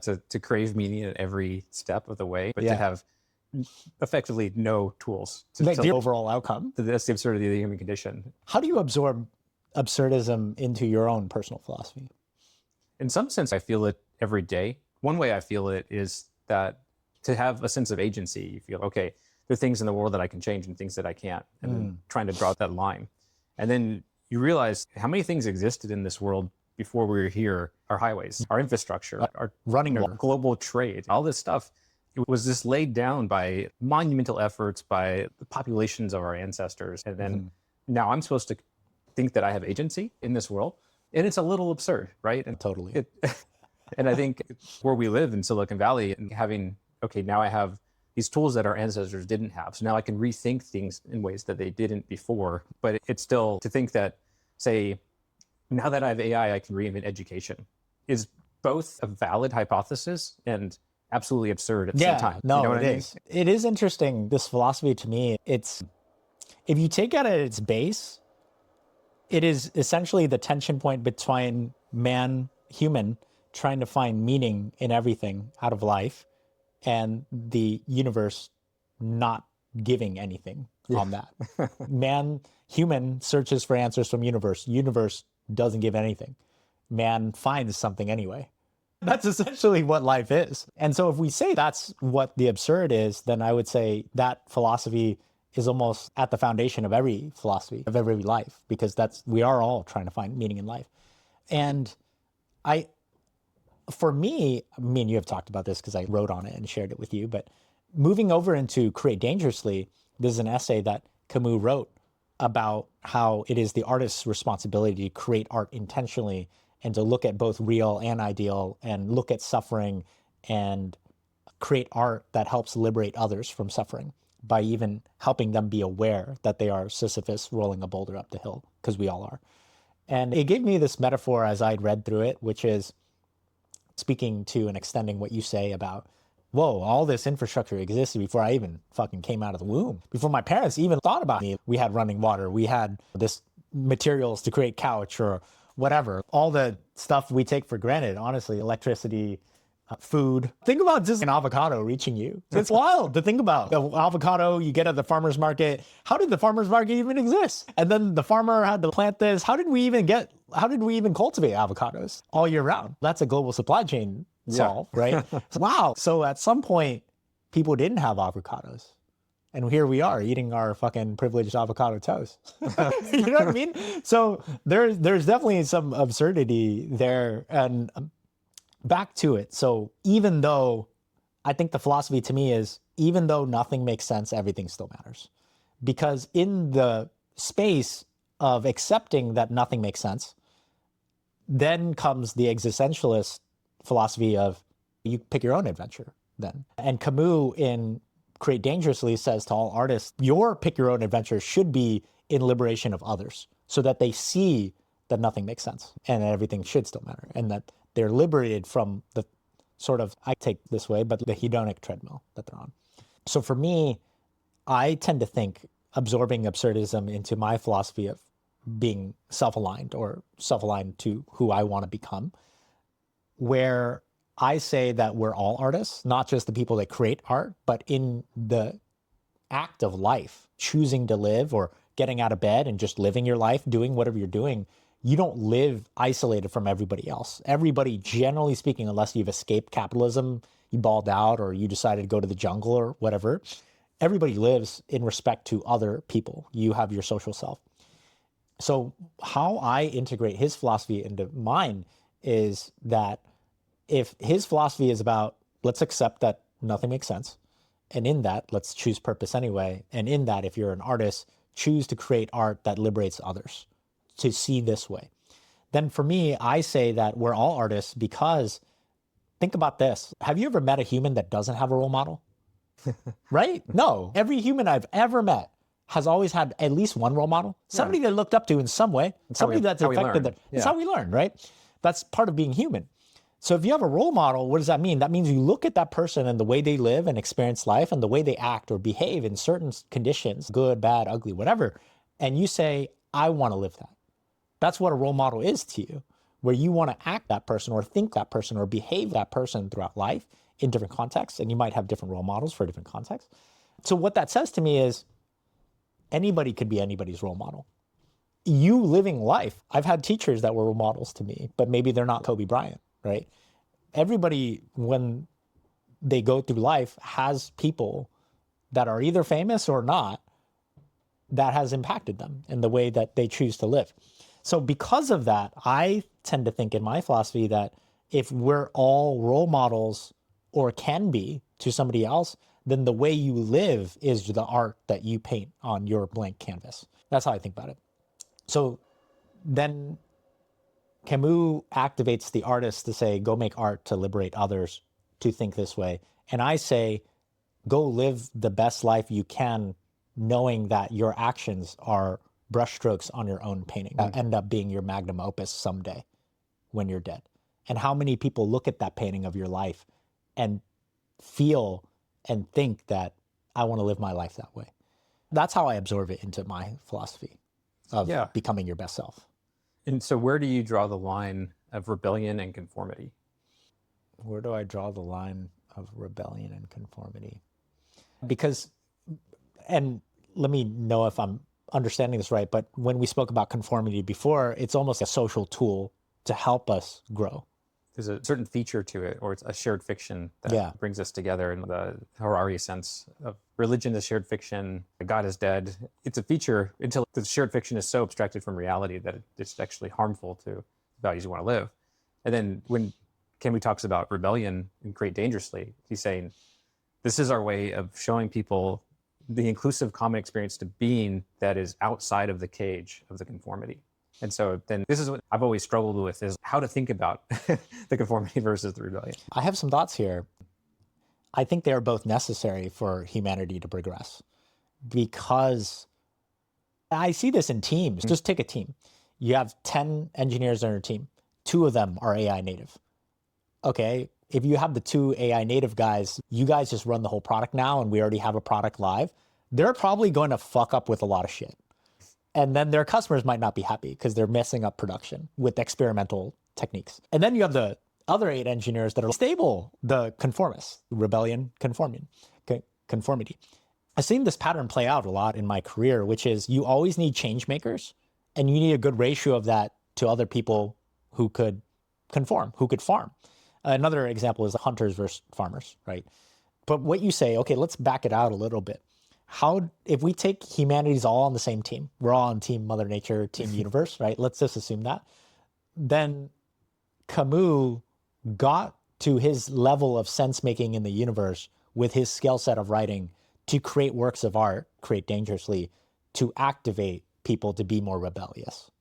To crave meaning at every step of the way, but to have effectively no tools to the overall outcome. That's the absurdity of the human condition. How do you absorb absurdism into your own personal philosophy? In some sense, I feel it every day. One way I feel it is that to have a sense of agency, you feel, okay, there are things in the world that I can change and things that I can't, and then trying to draw that line. And then you realize how many things existed in this world before we were here, our highways, our infrastructure, our running global trade, all this stuff. It was just laid down by monumental efforts by the populations of our ancestors. And then now I'm supposed to think that I have agency in this world. And it's a little absurd, right? And totally. And I think where we live in Silicon Valley and having, okay, now I have these tools that our ancestors didn't have. So now I can rethink things in ways that they didn't before. But it's still to think that, say, now that I have AI, I can reinvent education is both a valid hypothesis and absolutely absurd at the same time. No, you know what I mean? is. It is interesting. This philosophy to me, it's, if you take it at its base, it is essentially the tension point between man, human, trying to find meaning in everything out of life, and the universe not giving anything on that. Man, human searches for answers from universe. Universe doesn't give anything. Man finds something anyway. That's essentially what life is. And so if we say that's what the absurd is, then I would say that philosophy is almost at the foundation of every philosophy, of every life, because we are all trying to find meaning in life. And for me and you have talked about this because I wrote on it and shared it with you, but moving over into Create Dangerously, this is an essay that Camus wrote about how it is the artist's responsibility to create art intentionally and to look at both real and ideal and look at suffering and create art that helps liberate others from suffering by even helping them be aware that they are Sisyphus rolling a boulder up the hill, because we all are. And it gave me this metaphor as I'd read through it, which is speaking to and extending what you say about, whoa, all this infrastructure existed before I even fucking came out of the womb, before my parents even thought about me. We had running water, we had this materials to create couch or whatever, all the stuff we take for granted, honestly, electricity, food. Think about just an avocado reaching you. It's wild to think about. The avocado you get at the farmer's market. How did the farmer's market even exist? And then the farmer had to plant this. How did we even cultivate avocados all year round? That's a global supply chain solve, right? Wow. So at some point, people didn't have avocados. And here we are eating our fucking privileged avocado toast. You know what I mean? So there's definitely some absurdity there. And back to it. So even though I think the philosophy to me is, even though nothing makes sense, everything still matters. Because in the space of accepting that nothing makes sense, then comes the existentialist philosophy of you pick your own adventure then. And Camus in Create Dangerously says to all artists, your pick your own adventure should be in liberation of others so that they see that nothing makes sense and that everything should still matter and that they're liberated from the sort of, I take this way, but the hedonic treadmill that they're on. So for me, I tend to think absorbing absurdism into my philosophy of being self-aligned or self-aligned to who I want to become, where I say that we're all artists, not just the people that create art, but in the act of life, choosing to live or getting out of bed and just living your life, doing whatever you're doing, you don't live isolated from everybody else. Everybody, generally speaking, unless you've escaped capitalism, you balled out or you decided to go to the jungle or whatever, everybody lives in respect to other people. You have your social self. So how I integrate his philosophy into mine is that if his philosophy is about, let's accept that nothing makes sense, and in that, let's choose purpose anyway, and in that, if you're an artist, choose to create art that liberates others to see this way. Then for me, I say that we're all artists because, think about this. Have you ever met a human that doesn't have a role model? Right? No. Every human I've ever met has always had at least one role model, somebody they looked up to in some way, somebody that's affected them. That's how we learn, right? That's part of being human. So if you have a role model, what does that mean? That means you look at that person and the way they live and experience life and the way they act or behave in certain conditions, good, bad, ugly, whatever, and you say, I want to live that. That's what a role model is to you, where you want to act that person or think that person or behave that person throughout life in different contexts, and you might have different role models for different contexts. So what that says to me is anybody could be anybody's role model. You living life, I've had teachers that were role models to me, but maybe they're not Kobe Bryant, right? Everybody, when they go through life, has people that are either famous or not that has impacted them in the way that they choose to live. So because of that, I tend to think in my philosophy that if we're all role models or can be to somebody else, then the way you live is the art that you paint on your blank canvas. That's how I think about it. So then Camus activates the artist to say, go make art to liberate others to think this way. And I say, go live the best life you can, knowing that your actions are brushstrokes on your own painting that end up being your magnum opus someday when you're dead. And how many people look at that painting of your life and feel and think that I want to live my life that way. That's how I absorb it into my philosophy of becoming your best self. And so where do you draw the line of rebellion and conformity? Where do I draw the line of rebellion and conformity? Because, and let me know if I'm understanding this right, but when we spoke about conformity before, it's almost a social tool to help us grow. There's a certain feature to it, or it's a shared fiction that brings us together in the Harari sense of religion is shared fiction, God is dead. It's a feature until the shared fiction is so abstracted from reality that it's actually harmful to values you want to live. And then when Camus talks about rebellion and Create Dangerously, he's saying, this is our way of showing people the inclusive common experience to being that is outside of the cage of the conformity. And so then this is what I've always struggled with, is how to think about the conformity versus the rebellion. I have some thoughts here. I think they are both necessary for humanity to progress because I see this in teams. Just take a team. You have 10 engineers on your team. 2 of them are AI native. Okay, if you have the 2 AI native guys, you guys just run the whole product now and we already have a product live. They're probably going to fuck up with a lot of shit. And then their customers might not be happy because they're messing up production with experimental techniques. And then you have the other 8 engineers that are stable, the conformists, rebellion, conformity. I've seen this pattern play out a lot in my career, which is you always need change makers and you need a good ratio of that to other people who could conform, who could farm. Another example is the hunters versus farmers, right? But what you say, okay, let's back it out a little bit. How, if we take humanity's all on the same team, we're all on team Mother Nature, team universe, right? Let's just assume that. Then Camus got to his level of sense making in the universe with his skill set of writing to create works of art, create dangerously, to activate people to be more rebellious,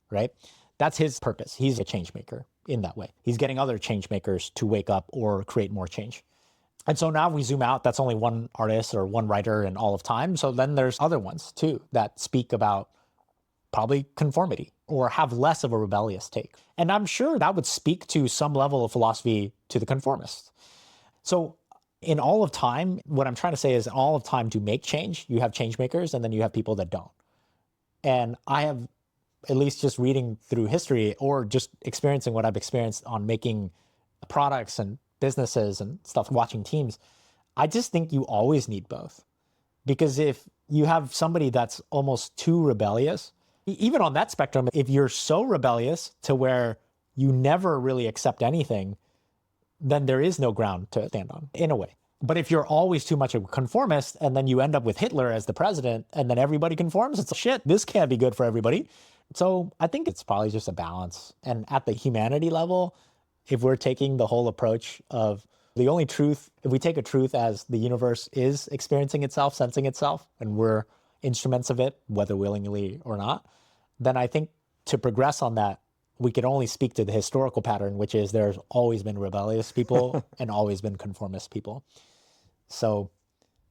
right? That's his purpose. He's a change maker in that way. He's getting other change makers to wake up or create more change. And so now we zoom out, that's only one artist or one writer in all of time. So then there's other ones too that speak about probably conformity or have less of a rebellious take. And I'm sure that would speak to some level of philosophy to the conformists. So in all of time, what I'm trying to say is in all of time to make change, you have change makers and then you have people that don't. And I have, at least just reading through history or just experiencing what I've experienced on making products and businesses and stuff, watching teams, I just think you always need both. Because if you have somebody that's almost too rebellious, even on that spectrum, if you're so rebellious to where you never really accept anything, then there is no ground to stand on, in a way. But if you're always too much of a conformist and then you end up with Hitler as the president and then everybody conforms, it's shit, this can't be good for everybody. So I think it's probably just a balance. And at the humanity level, if we're taking the whole approach of the only truth, if we take a truth as the universe is experiencing itself, sensing itself, and we're instruments of it, whether willingly or not, then I think to progress on that, we could only speak to the historical pattern, which is there's always been rebellious people and always been conformist people. So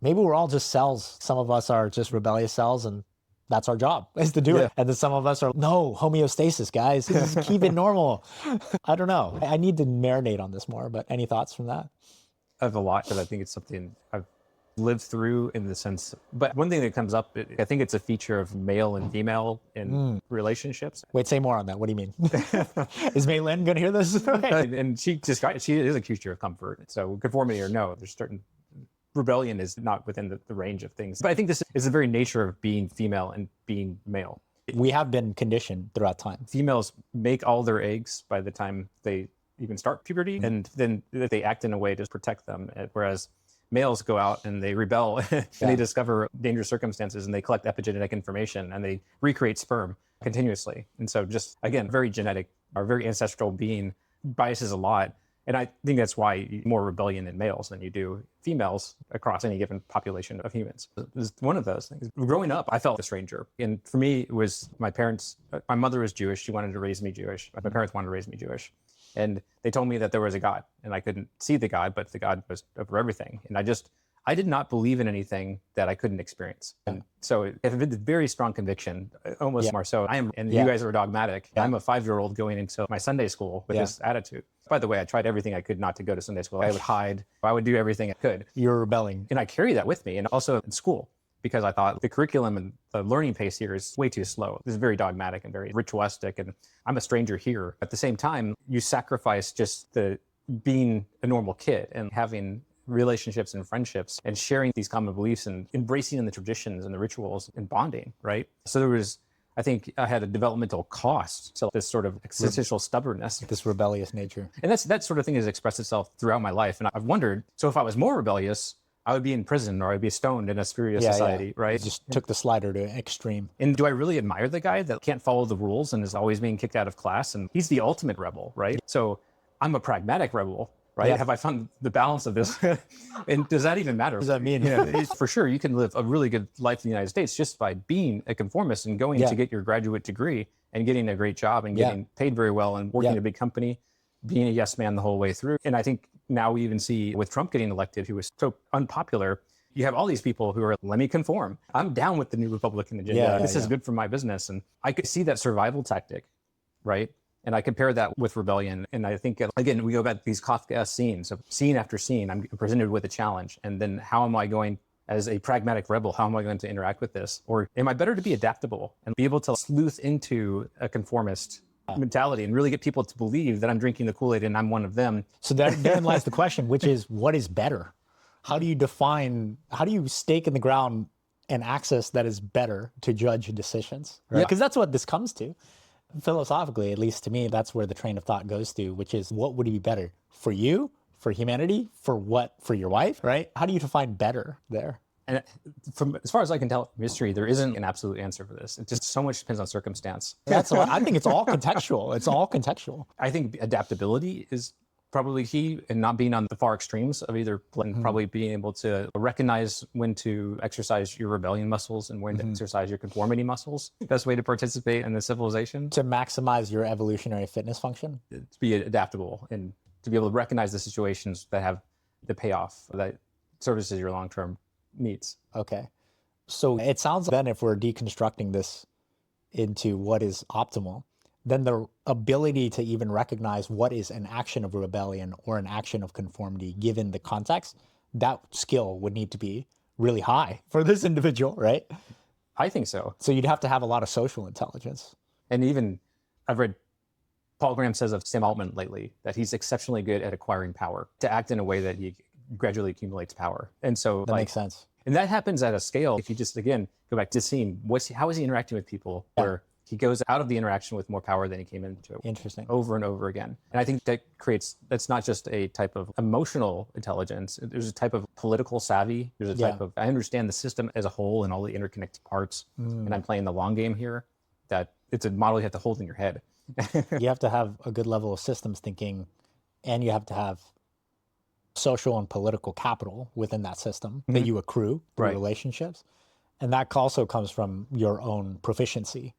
maybe we're all just cells. Some of us are just rebellious cells and that's our job, is to do it. And then some of us are, no, homeostasis, guys. Just keep it normal. I don't know. I need to marinate on this more, but any thoughts from that? I have a lot because I think it's something I've lived through in the sense, but one thing that comes up, I think it's a feature of male and female in relationships. Wait, say more on that. What do you mean? Is Mei Lin going to hear this? And she is a creature of comfort. So conformity or no, there's certain rebellion is not within the range of things. But I think this is the very nature of being female and being male. We have been conditioned throughout time. Females make all their eggs by the time they even start puberty, and then they act in a way to protect them. Whereas males go out and they rebel and they discover dangerous circumstances and they collect epigenetic information and they recreate sperm continuously. And so just, again, very genetic, our very ancestral being biases a lot. And I think that's why more rebellion in males than you do females across any given population of humans. It's one of those things. Growing up, I felt a stranger. And for me, it was my parents. My mother was Jewish. She wanted to raise me Jewish. My parents wanted to raise me Jewish. And they told me that there was a God. And I couldn't see the God, but the God was over everything. And I did not believe in anything that I couldn't experience. And so it had a very strong conviction, almost more so. And you guys are dogmatic. I'm a 5-year-old going into my Sunday school with this attitude. By the way, I tried everything I could not to go to Sunday school. I would hide. I would do everything I could. You're rebelling. And I carry that with me. And also in school, because I thought the curriculum and the learning pace here is way too slow. This is very dogmatic and very ritualistic. And I'm a stranger here. At the same time, you sacrifice just the being a normal kid and having relationships and friendships and sharing these common beliefs and embracing in the traditions and the rituals and bonding, right? So I think I had a developmental cost. So this sort of existential stubbornness. This rebellious nature. And that sort of thing has expressed itself throughout my life. And I've wondered, so if I was more rebellious, I would be in prison or I'd be stoned in a spurious society, right? You just took the slider to extreme. And do I really admire the guy that can't follow the rules and is always being kicked out of class? And he's the ultimate rebel, right? So I'm a pragmatic rebel. Right? Yeah. Have I found the balance of this? And does that even matter? What does that mean? For sure, you can live a really good life in the United States just by being a conformist and going to get your graduate degree and getting a great job and getting paid very well and working at a big company, being a yes man the whole way through. And I think now we even see with Trump getting elected, who was so unpopular, you have all these people who are, let me conform. I'm down with the new Republican agenda. This is good for my business. And I could see that survival tactic, right? And I compare that with rebellion. And I think, again, we go back to these Kafka scenes of scene after scene. I'm presented with a challenge. And then how am I going, as a pragmatic rebel, how am I going to interact with this? Or am I better to be adaptable and be able to sleuth into a conformist mentality and really get people to believe that I'm drinking the Kool-Aid and I'm one of them? So therein lies the question, which is, what is better? How do you stake in the ground an axis that is better to judge decisions? Right? Because that's what this comes to. Philosophically, at least to me, that's where the train of thought goes to, which is, what would be better for you, for humanity, for your wife, right? How do you define better there? And from as far as I can tell from history, there isn't an absolute answer for this. It just so much depends on circumstance. I think it's all contextual. It's all contextual. I think adaptability is Probably key, and not being on the far extremes of either, and probably being able to recognize when to exercise your rebellion muscles and when to exercise your conformity muscles. Best way to participate in the civilization. To maximize your evolutionary fitness function. To be adaptable and to be able to recognize the situations that have the payoff that services your long-term needs. Okay. So it sounds then, if we're deconstructing this into what is optimal, then the ability to even recognize what is an action of rebellion or an action of conformity given the context, that skill would need to be really high for this individual, right? I think so. So you'd have to have a lot of social intelligence. And even, I've read Paul Graham says of Sam Altman lately that he's exceptionally good at acquiring power, to act in a way that he gradually accumulates power. And so that makes sense. And that happens at a scale. If you just, again, go back to seeing how is he interacting with people, where he goes out of the interaction with more power than he came into it. Interesting. Over and over again. And I think that's not just a type of emotional intelligence. There's a type of political savvy. There's a type of, I understand the system as a whole and all the interconnected parts, and I'm playing the long game here. That it's a model you have to hold in your head. You have to have a good level of systems thinking, and you have to have social and political capital within that system that you accrue through relationships. And that also comes from your own proficiency.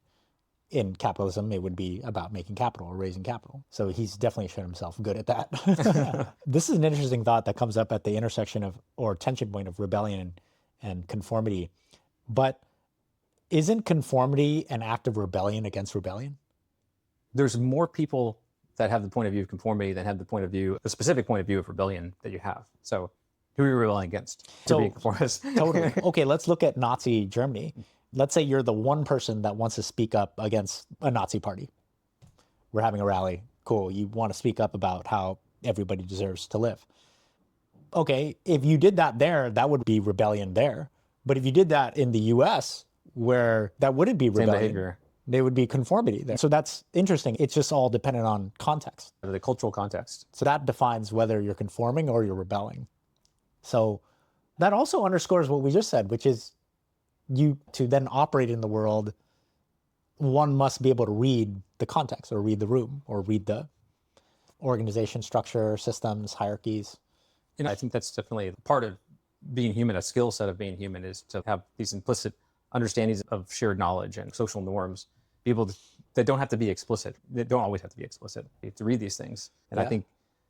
In capitalism, it would be about making capital or raising capital. So he's definitely shown himself good at that. This is an interesting thought that comes up at the intersection of, or tension point of, rebellion and conformity. But isn't conformity an act of rebellion against rebellion? There's more people that have the point of view of conformity than have the specific point of view of rebellion that you have. So who are you rebelling against to be a conformist? Totally. Okay, let's look at Nazi Germany. Let's say you're the one person that wants to speak up against a Nazi party. We're having a rally. Cool. You want to speak up about how everybody deserves to live. Okay, if you did that there, that would be rebellion there. But if you did that in the US, where that wouldn't be rebellion. Same behavior. They would be conformity there. So that's interesting. It's just all dependent on context. The cultural context. So that defines whether you're conforming or you're rebelling. So that also underscores what we just said, which is to then operate in the world, one must be able to read the context or read the room or read the organization structure, systems, hierarchies. And I think that's definitely part of being human. A skill set of being human is to have these implicit understandings of shared knowledge and social norms, people that don't have to be explicit. They don't always have to be explicit. You have to read these things. And I think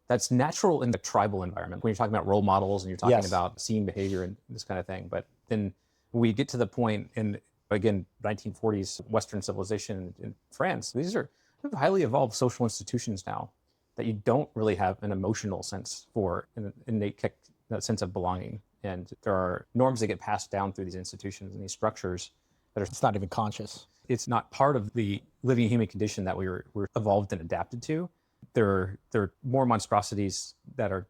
that's natural in the tribal environment when you're talking about role models and you're talking about seeing behavior and this kind of thing. But then we get to the point in, again, 1940s Western civilization in France. These are highly evolved social institutions now that you don't really have an emotional sense for, an innate sense of belonging. And there are norms that get passed down through these institutions and these structures that are... It's not even conscious. It's not part of the living human condition that we're evolved and adapted to. There are more monstrosities that are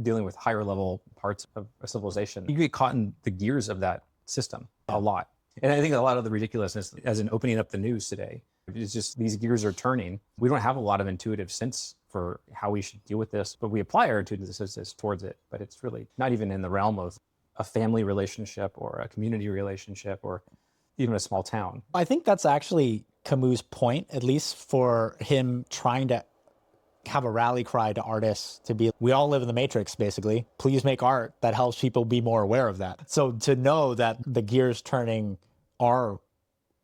dealing with higher level parts of a civilization. You get caught in the gears of that system a lot. And I think a lot of the ridiculousness, as in opening up the news today, it's just these gears are turning. We don't have a lot of intuitive sense for how we should deal with this, but we apply our intuitive sense towards it. But it's really not even in the realm of a family relationship or a community relationship or even a small town. I think that's actually Camus' point, at least for him trying to have a rally cry to artists to be, we all live in the matrix, basically. Please make art that helps people be more aware of that. So to know that the gears turning are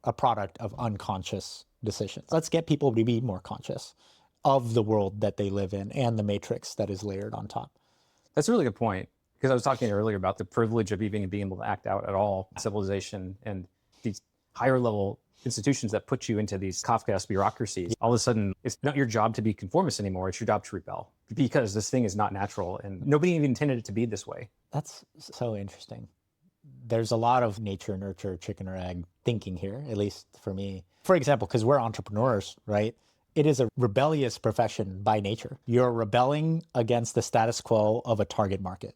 a product of unconscious decisions. Let's get people to be more conscious of the world that they live in and the matrix that is layered on top. That's a really good point, because I was talking earlier about the privilege of even being able to act out at all, civilization and these higher level institutions that put you into these Kafkaesque bureaucracies. All of a sudden, it's not your job to be conformist anymore. It's your job to rebel, because this thing is not natural and nobody even intended it to be this way. That's so interesting. There's a lot of nature, nurture, chicken or egg thinking here, at least for me. For example, because we're entrepreneurs, right? It is a rebellious profession by nature. You're rebelling against the status quo of a target market.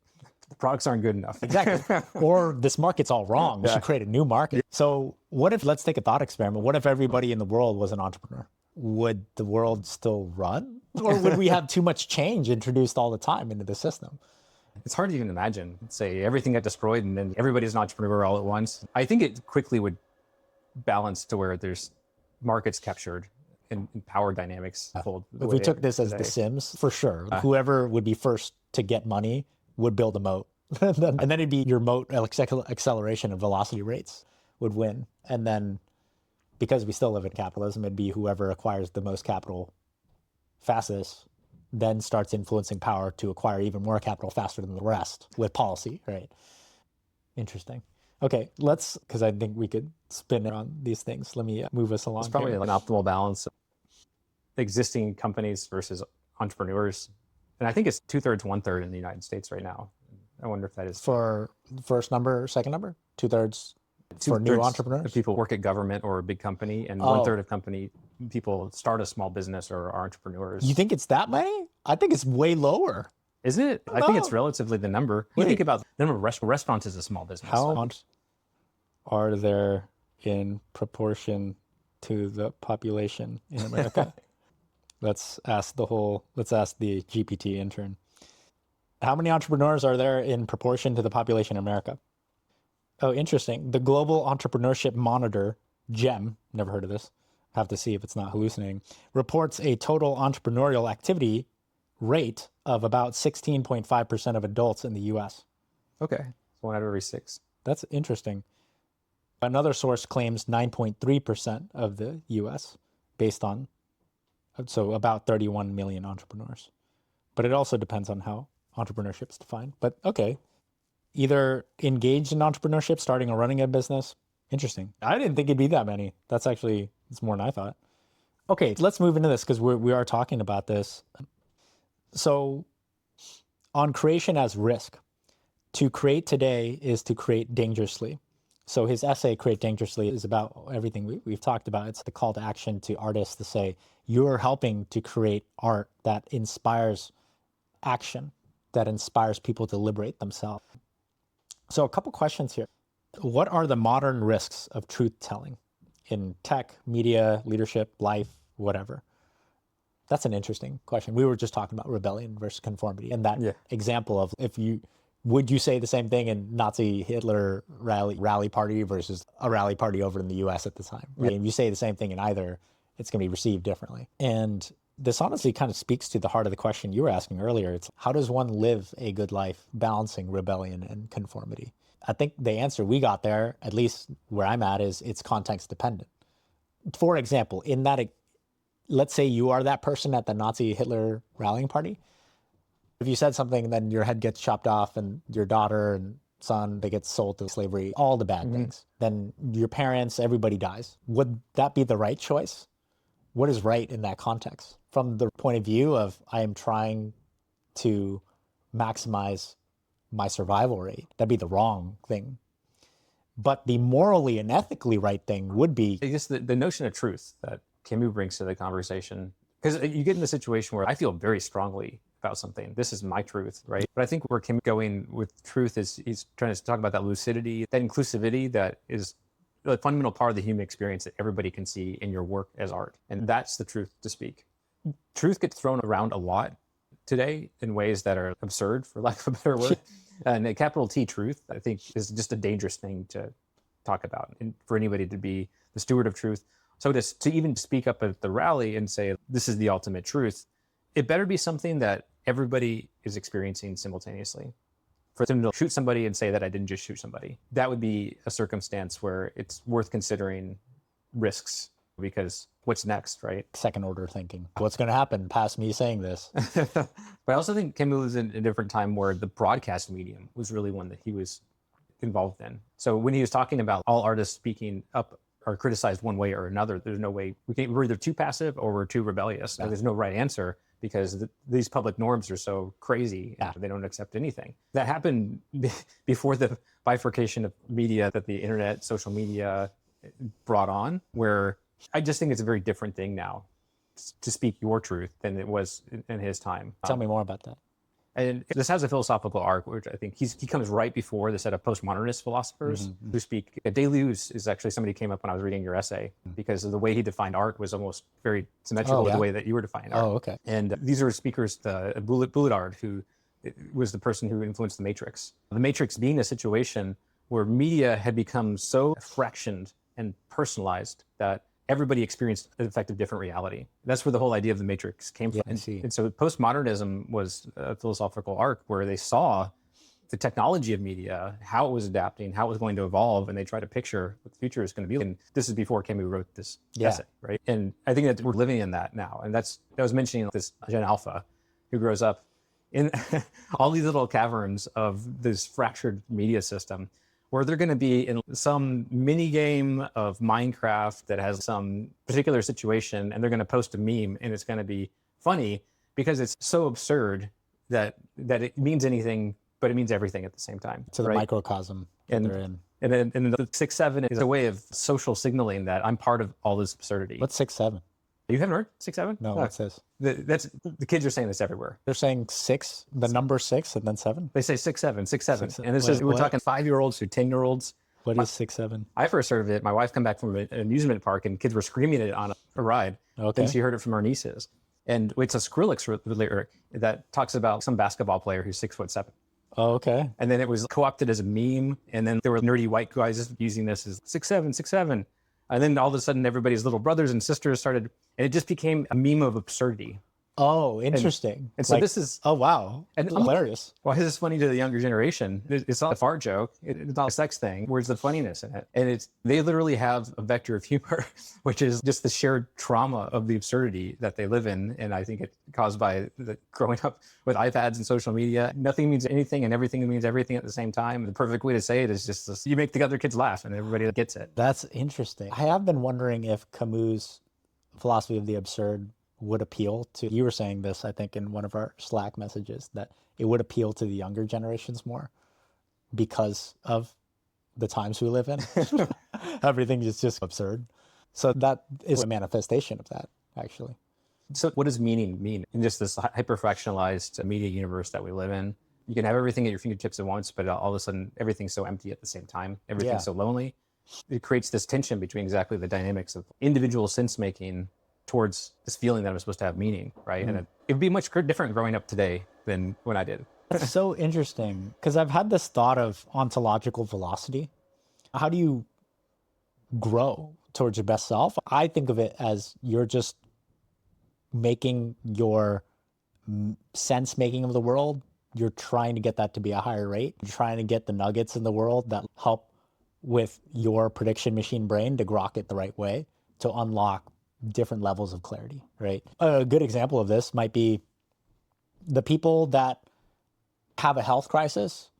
The products aren't good enough. Exactly. Or this market's all wrong. We should create a new market. So what if, let's take a thought experiment. What if everybody in the world was an entrepreneur? Would the world still run? Or would we have too much change introduced all the time into the system? It's hard to even imagine. Say everything got destroyed and then everybody's an entrepreneur all at once. I think it quickly would balance to where there's markets captured and power dynamics fold. If we took this as The Sims, for sure, whoever would be first to get money would build a moat. And then it'd be your moat acceleration and velocity rates would win. And then because we still live in capitalism, it'd be whoever acquires the most capital fastest then starts influencing power to acquire even more capital faster than the rest with policy, right? Interesting. Okay, because I think we could spin it on these things. Let me move us along. It's probably an optimal balance of existing companies versus entrepreneurs. And I think it's 2/3, 1/3 in the United States right now. I wonder if that is for first number, second number, 2/3 for new entrepreneurs. Of people work at government or a big company, and 1/3 of company people start a small business or are entrepreneurs. You think it's that many? I think it's way lower. Isn't it? I think it's relatively the number. You think about the number of restaurants is a small business. How much are there in proportion to the population in America? Let's ask the GPT intern. How many entrepreneurs are there in proportion to the population in America? Oh, interesting. The Global Entrepreneurship Monitor, GEM, never heard of this, have to see if it's not hallucinating, reports a total entrepreneurial activity rate of about 16.5% of adults in the US. Okay, 1 out of every 6. That's interesting. Another source claims 9.3% of the US based on, so about 31 million entrepreneurs. But it also depends on how entrepreneurship is defined. But okay, either engaged in entrepreneurship, starting or running a business. Interesting. I didn't think it'd be that many. It's more than I thought. Okay, let's move into this because we are talking about this. So on creation as risk, to create today is to create dangerously. So his essay, Create Dangerously, is about everything we've talked about. It's the call to action to artists to say, you're helping to create art that inspires action, that inspires people to liberate themselves. So a couple questions here. What are the modern risks of truth-telling in tech, media, leadership, life, whatever? That's an interesting question. We were just talking about rebellion versus conformity and that example of would you say the same thing in Nazi Hitler rally party versus a rally party over in the US at the time? Right? If you say the same thing in either, it's going to be received differently. And this honestly kind of speaks to the heart of the question you were asking earlier. It's how does one live a good life balancing rebellion and conformity? I think the answer we got there, at least where I'm at, is it's context dependent. For example, in that, let's say you are that person at the Nazi Hitler rallying party. If you said something, then your head gets chopped off and your daughter and son, they get sold to slavery, all the bad things. Then your parents, everybody dies. Would that be the right choice? What is right in that context? From the point of view of I am trying to maximize my survival rate, that'd be the wrong thing. But the morally and ethically right thing would be... I guess the notion of truth that Camus brings to the conversation, because you get in the situation where I feel very strongly about something. This is my truth, right? But I think where Camus going with truth is he's trying to talk about that lucidity, that inclusivity that is a fundamental part of the human experience that everybody can see in your work as art. And that's the truth to speak. Truth gets thrown around a lot today in ways that are absurd, for lack of a better word. And a capital T truth, I think, is just a dangerous thing to talk about and for anybody to be the steward of truth. So to even speak up at the rally and say, this is the ultimate truth, it better be something that everybody is experiencing simultaneously. For them to shoot somebody and say that I didn't just shoot somebody, that would be a circumstance where it's worth considering risks, because what's next, right? Second order thinking. What's going to happen past me saying this? But I also think Camus was in a different time where the broadcast medium was really one that he was involved in. So when he was talking about all artists speaking up or criticized one way or another, there's no way, we're either too passive or we're too rebellious. Yeah. There's no right answer because these public norms are so crazy and they don't accept anything. That happened before the bifurcation of media that the internet, social media brought on, where I just think it's a very different thing now to speak your truth than it was in his time. Tell me more about that. And this has a philosophical arc, which I think he comes right before the set of postmodernist philosophers who speak. Deleuze is actually somebody who came up when I was reading your essay because of the way he defined art was almost very symmetrical with the way that you were defining art. Oh, okay. And these are speakers, Boulard, who was the person who influenced The Matrix. The Matrix being a situation where media had become so fractioned and personalized that everybody experienced an effective different reality. That's where the whole idea of the Matrix came from. I see. And so postmodernism was a philosophical arc where they saw the technology of media, how it was adapting, how it was going to evolve, and they tried to picture what the future is going to be. And this is before Camus wrote this essay, right? And I think that we're living in that now. And I was mentioning this Gen Alpha who grows up in all these little caverns of this fractured media system where they're going to be in some mini game of Minecraft that has some particular situation, and they're going to post a meme, and it's going to be funny because it's so absurd that it means anything, but it means everything at the same time. To the microcosm that they're in. And then the 6-7 is a way of social signaling that I'm part of all this absurdity. What's 6-7? You haven't heard 6-7? No, what's this? The kids are saying this everywhere. They're saying 6, the number 6, and then 7? They say 6-7, 6-7. And this is, we're talking 5-year-olds to 10-year-olds. What is 6-7? I first heard of it. My wife come back from an amusement park and kids were screaming it on a ride. Okay. Then she heard it from our nieces. And it's a Skrillex lyric that talks about some basketball player who's 6'7". Oh, okay. And then it was co-opted as a meme. And then there were nerdy white guys using this as 6'7", 6'7". And then all of a sudden, everybody's little brothers and sisters started, and it just became a meme of absurdity. Oh, interesting. And so this is... Oh, wow. And hilarious. Why is this funny to the younger generation? It's not a fart joke. It's not a sex thing. Where's the funniness in it? And they literally have a vector of humor, which is just the shared trauma of the absurdity that they live in. And I think it's caused by growing up with iPads and social media. Nothing means anything and everything means everything at the same time. The perfect way to say it is just this, you make the other kids laugh and everybody gets it. That's interesting. I have been wondering if Camus' philosophy of the absurd would appeal to, you were saying this, I think, in one of our Slack messages, that it would appeal to the younger generations more because of the times we live in. Everything is just absurd. So that is a manifestation of that, actually. So what does meaning mean in just this hyper-fractionalized media universe that we live in? You can have everything at your fingertips at once, but all of a sudden, everything's so empty at the same time. Everything's so lonely. It creates this tension between exactly the dynamics of individual sense-making towards this feeling that I'm supposed to have meaning, right? And it would be much different growing up today than when I did. That's so interesting, because I've had this thought of ontological velocity. How do you grow towards your best self? I think of it as you're just making your sense-making of the world. You're trying to get that to be a higher rate. You're trying to get the nuggets in the world that help with your prediction machine brain to grok it the right way, to unlock different levels of clarity, right? A good example of this might be the people that have a health crisis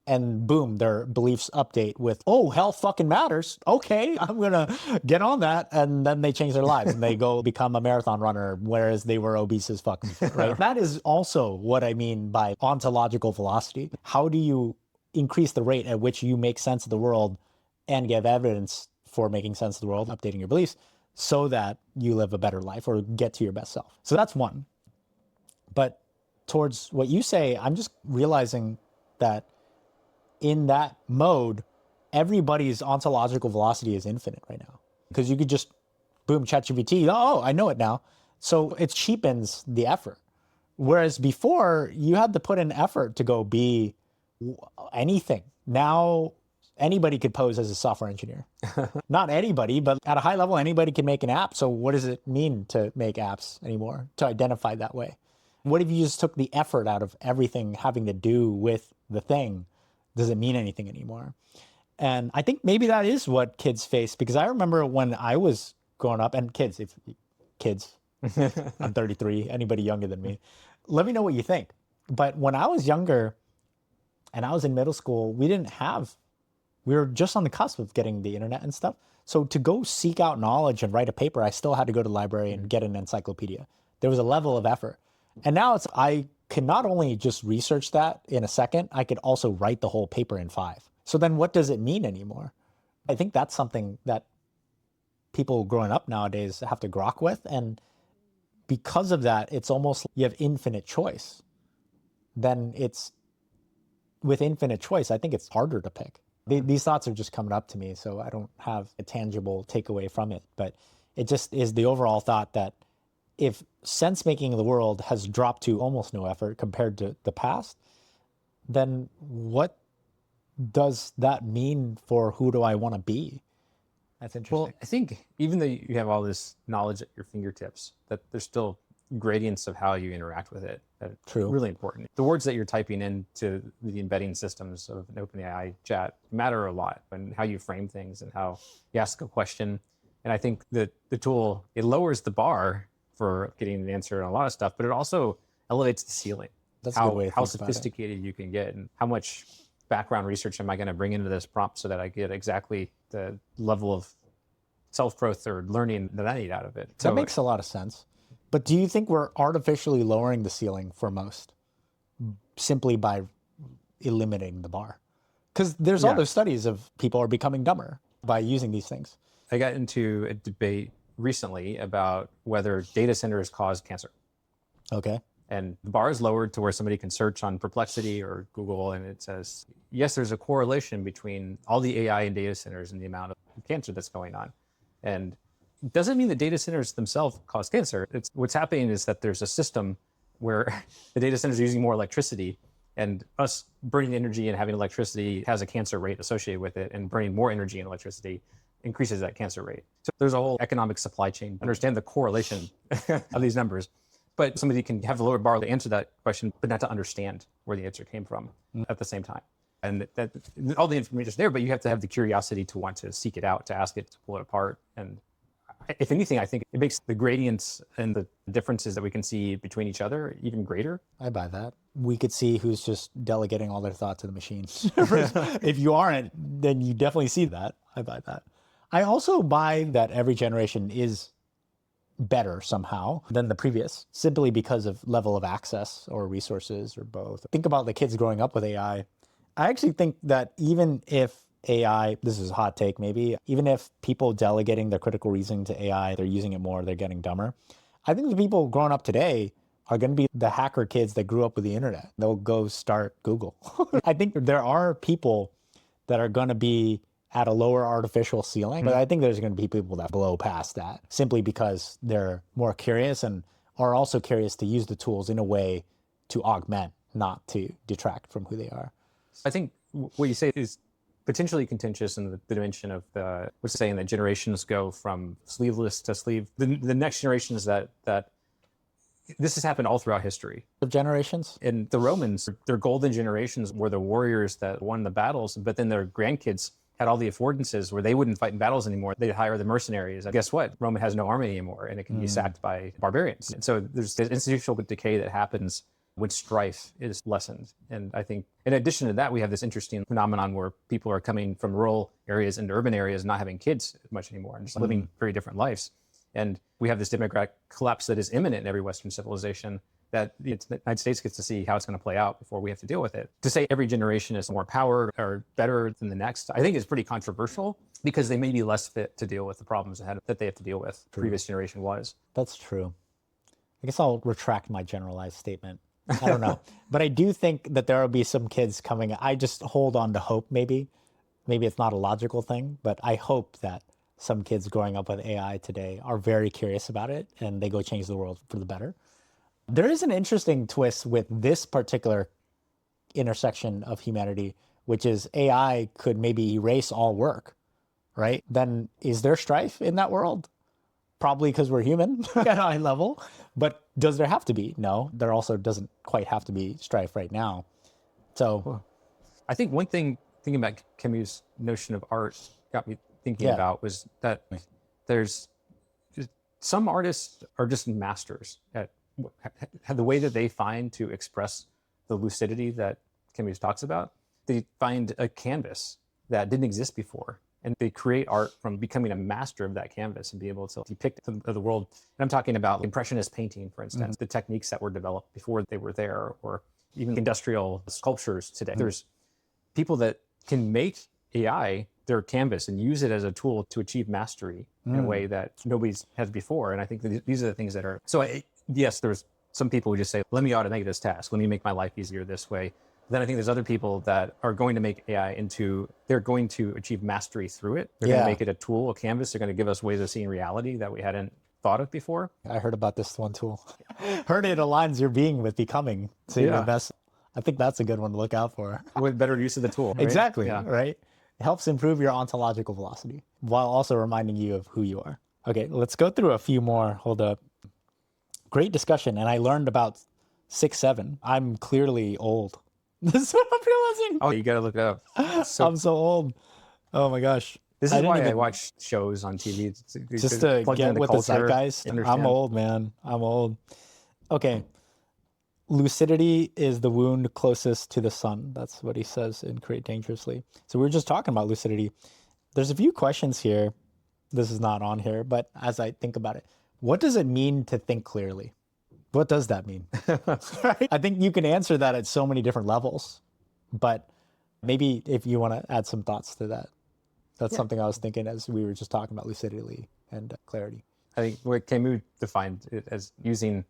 and boom, their beliefs update with, oh, health fucking matters. Okay, I'm gonna get on that. And then they change their lives and they go become a marathon runner, whereas they were obese as fuck, right? That is also what I mean by ontological velocity. How do you increase the rate at which you make sense of the world and give evidence for making sense of the world, updating your beliefs, so that you live a better life or get to your best self? So that's one. But towards what you say, I'm just realizing that in that mode, everybody's ontological velocity is infinite right now. Because you could just, boom, ChatGPT, oh, I know it now. So it cheapens the effort. Whereas before, you had to put in effort to go be anything. Now, anybody could pose as a software engineer. Not anybody, but at a high level, anybody can make an app. So what does it mean to make apps anymore, to identify that way? What if you just took the effort out of everything having to do with the thing? Does it mean anything anymore? And I think maybe that is what kids face, because I remember when I was growing up, and kids, I'm 33, anybody younger than me, let me know what you think. But when I was younger and I was in middle school, we were just on the cusp of getting the internet and stuff. So to go seek out knowledge and write a paper, I still had to go to the library and get an encyclopedia. There was a level of effort. And now I can not only just research that in a second, I could also write the whole paper in 5. So then what does it mean anymore? I think that's something that people growing up nowadays have to grok with. And because of that, it's almost like you have infinite choice. Then with infinite choice, I think it's harder to pick. These thoughts are just coming up to me, so I don't have a tangible takeaway from it. But it just is the overall thought that if sense-making of the world has dropped to almost no effort compared to the past, then what does that mean for who do I want to be? That's interesting. Well, I think even though you have all this knowledge at your fingertips, that there's still gradients of how you interact with it that are True. really important. The words that you're typing into the embedding systems of an OpenAI chat matter a lot, and how you frame things and how you ask a question. And I think that the tool, it lowers the bar for getting an answer on a lot of stuff, but it also elevates the ceiling. That's a good way to how think about it. sophisticated you can get, and how much background research am I going to bring into this prompt so that I get exactly the level of self-growth or learning that I need out of it. So That makes a lot of sense. But do you think we're artificially lowering the ceiling for most simply by eliminating the bar? Because there's other studies of people are becoming dumber by using these things. I got into a debate recently about whether data centers cause cancer. Okay. And the bar is lowered to where somebody can search on Perplexity or Google, and it says, yes, there's a correlation between all the AI in data centers and the amount of cancer that's going on. And it doesn't mean that data centers themselves cause cancer. What's happening is that there's a system where the data centers are using more electricity, and us burning energy and having electricity has a cancer rate associated with it, and burning more energy and electricity increases that cancer rate. So there's a whole economic supply chain. Understand the correlation of these numbers. But somebody can have a lower bar to answer that question, but not to understand where the answer came from at the same time. And that all the information is there, but you have to have the curiosity to want to seek it out, to ask it, to pull it apart. And if anything, I think it makes the gradients and the differences that we can see between each other even greater. I buy that. We could see who's just delegating all their thoughts to the machine. If you aren't, then you definitely see that. I buy that. I also buy that every generation is better somehow than the previous, simply because of level of access or resources or both. Think about the kids growing up with AI. I actually think that even if AI, this is a hot take maybe, even if people delegating their critical reasoning to AI, they're using it more, they're getting dumber. I think the people growing up today are going to be the hacker kids that grew up with the internet. They'll go start Google. I think there are people that are going to be at a lower artificial ceiling, but I think there's going to be people that blow past that simply because they're more curious and are also curious to use the tools in a way to augment, not to detract from who they are. I think what you say is potentially contentious in the dimension of what's saying that generations go from sleeveless to sleeve. The next generations that this has happened all throughout history. Of generations? And the Romans, their golden generations were the warriors that won the battles, but then their grandkids had all the affordances where they wouldn't fight in battles anymore. They'd hire the mercenaries. And guess what? Rome has no army anymore, and it can be sacked by barbarians. And so there's this institutional decay that happens when strife is lessened. And I think in addition to that, we have this interesting phenomenon where people are coming from rural areas into urban areas, not having kids much anymore, and just living very different lives. And we have this demographic collapse that is imminent in every Western civilization that the United States gets to see how it's going to play out before we have to deal with it. To say every generation is more powered or better than the next, I think is pretty controversial because they may be less fit to deal with the problems ahead that they have to deal with. The previous generation was. That's true. I guess I'll retract my generalized statement. I don't know. But I do think that there will be some kids coming. I just hold on to hope maybe. Maybe it's not a logical thing, but I hope that some kids growing up with AI today are very curious about it and they go change the world for the better. There is an interesting twist with this particular intersection of humanity, which is AI could maybe erase all work, right? Then is there strife in that world? Probably because we're human at a high level. But does there have to be? No, there also doesn't quite have to be strife right now. So I think one thing, thinking about Camus' notion of art got me thinking about was that there's some artists are just masters at the way that they find to express the lucidity that Camus talks about. They find a canvas that didn't exist before, and they create art from becoming a master of that canvas and be able to depict the world. And I'm talking about impressionist painting, for instance, the techniques that were developed before they were there, or even industrial sculptures today. There's people that can make AI their canvas and use it as a tool to achieve mastery in a way that nobody's had before. And I think that these are the things that are, yes, there's some people who just say, let me automate this task. Let me make my life easier this way. Then I think there's other people that are going to make AI they're going to achieve mastery through it. They're going to make it a tool, a canvas. They're going to give us ways of seeing reality that we hadn't thought of before. I heard about this one tool. Heard it aligns your being with becoming. So you're the best. I think that's a good one to look out for. With better use of the tool. Right? Exactly, right? It helps improve your ontological velocity while also reminding you of who you are. Okay, let's go through a few more. Hold up. Great discussion. And I learned about 6-7. I'm clearly old. This is what I'm realizing. Oh, you got to look it up. I'm so old. Oh my gosh. This is why I watch shows on TV. Just to get with the zeitgeist. I'm old, man. I'm old. Okay. Lucidity is the wound closest to the sun. That's what he says in Create Dangerously. So we were just talking about lucidity. There's a few questions here. This is not on here, but as I think about it, what does it mean to think clearly? What does that mean? Right? I think you can answer that at so many different levels, but maybe if you want to add some thoughts to that, that's something I was thinking as we were just talking about lucidity and clarity. I think what Camus defined it as using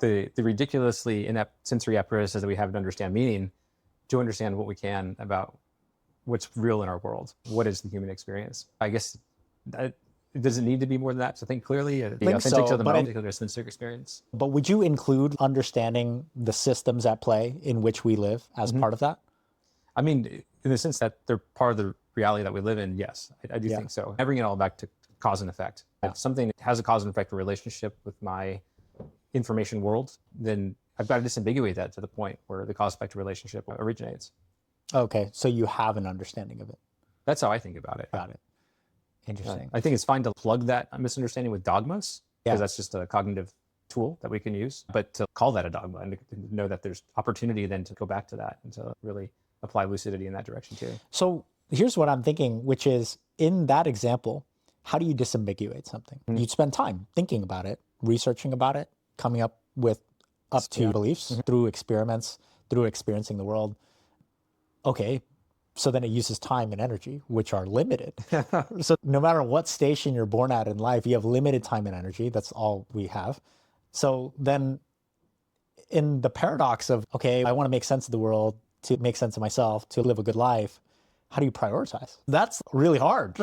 the ridiculously inept sensory apparatus that we have to understand meaning to understand what we can about what's real in our world. What is the human experience? I guess, does it need to be more than that to think clearly? Be authentic to the moment, to the sensory experience? But would you include understanding the systems at play in which we live as part of that? I mean, in the sense that they're part of the reality that we live in, yes, I do think so. I bring it all back to cause and effect. If something has a cause and effect relationship with my information world, then I've got to disambiguate that to the point where the cause-effect relationship originates. Okay, so you have an understanding of it. That's how I think about it. Got it. Interesting. I think it's fine to plug that misunderstanding with dogmas, because that's just a cognitive tool that we can use, but to call that a dogma and to know that there's opportunity then to go back to that and to really apply lucidity in that direction too. So here's what I'm thinking, which is in that example, how do you disambiguate something? You'd spend time thinking about it, researching about it, coming up with beliefs through experiments, through experiencing the world. Okay, so then it uses time and energy, which are limited. So no matter what station you're born at in life, you have limited time and energy. That's all we have. So then in the paradox of, okay, I want to make sense of the world, to make sense of myself, to live a good life, how do you prioritize? That's really hard.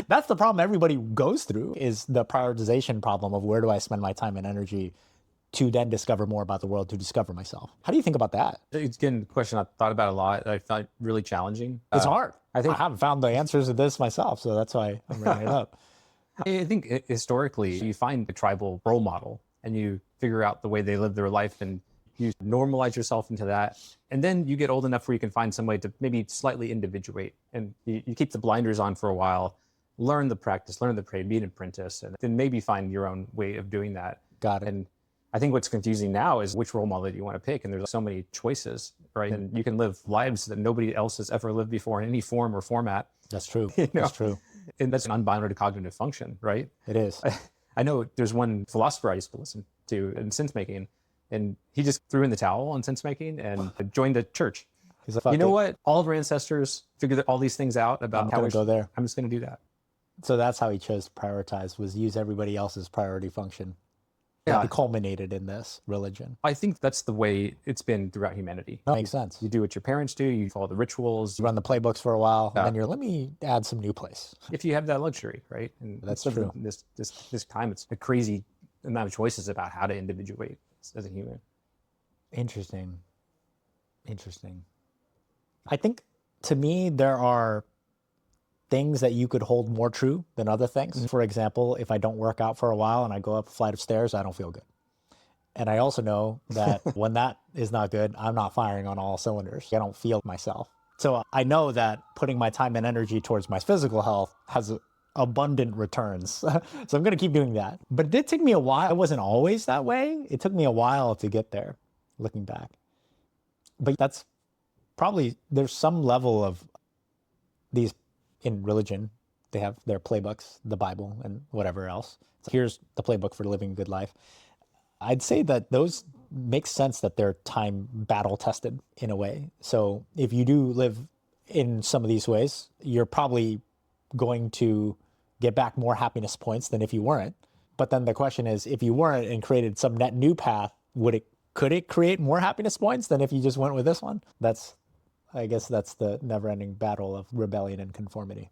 That's the problem everybody goes through, is the prioritization problem of where do I spend my time and energy to then discover more about the world, to discover myself. How do you think about that? It's again a question I've thought about a lot. I find really challenging. It's hard. I haven't found the answers to this myself, so that's why I'm bringing it up. I think historically, you find a tribal role model and you figure out the way they live their life and you normalize yourself into that. And then you get old enough where you can find some way to maybe slightly individuate, and you keep the blinders on for a while, learn the practice, learn the trade, be an apprentice, and then maybe find your own way of doing that. Got it. And I think what's confusing now is which role model do you want to pick? And there's so many choices, right? And you can live lives that nobody else has ever lived before in any form or format. That's true. That's true. And that's an unbounded cognitive function, right? It is. I know there's one philosopher I used to listen to in sensemaking, and he just threw in the towel on sensemaking and joined a church. He's like, you know what? All of our ancestors figured all these things out about how to go there. I'm just going to do that. So that's how he chose to prioritize, was use everybody else's priority function. Yeah, it culminated in this religion. I think that's the way it's been throughout humanity. That makes sense. You do what your parents do, you follow the rituals. You run the playbooks for a while, and then let me add some new plays. If you have that luxury, right? And that's true. This time, it's a crazy amount of choices about how to individuate as a human. Interesting. I think, to me, there are things that you could hold more true than other things. For example, if I don't work out for a while and I go up a flight of stairs, I don't feel good. And I also know that when that is not good, I'm not firing on all cylinders. I don't feel myself. So I know that putting my time and energy towards my physical health has abundant returns. So I'm going to keep doing that. But it did take me a while. I wasn't always that way. It took me a while to get there, looking back. But that's probably, there's some level of these. In religion, they have their playbooks, the Bible, and whatever else. So here's the playbook for living a good life. I'd say that those make sense that they're time battle tested in a way. So if you do live in some of these ways, you're probably going to get back more happiness points than if you weren't. But then the question is, if you weren't and created some net new path, could it create more happiness points than if you just went with this one? I guess that's the never-ending battle of rebellion and conformity.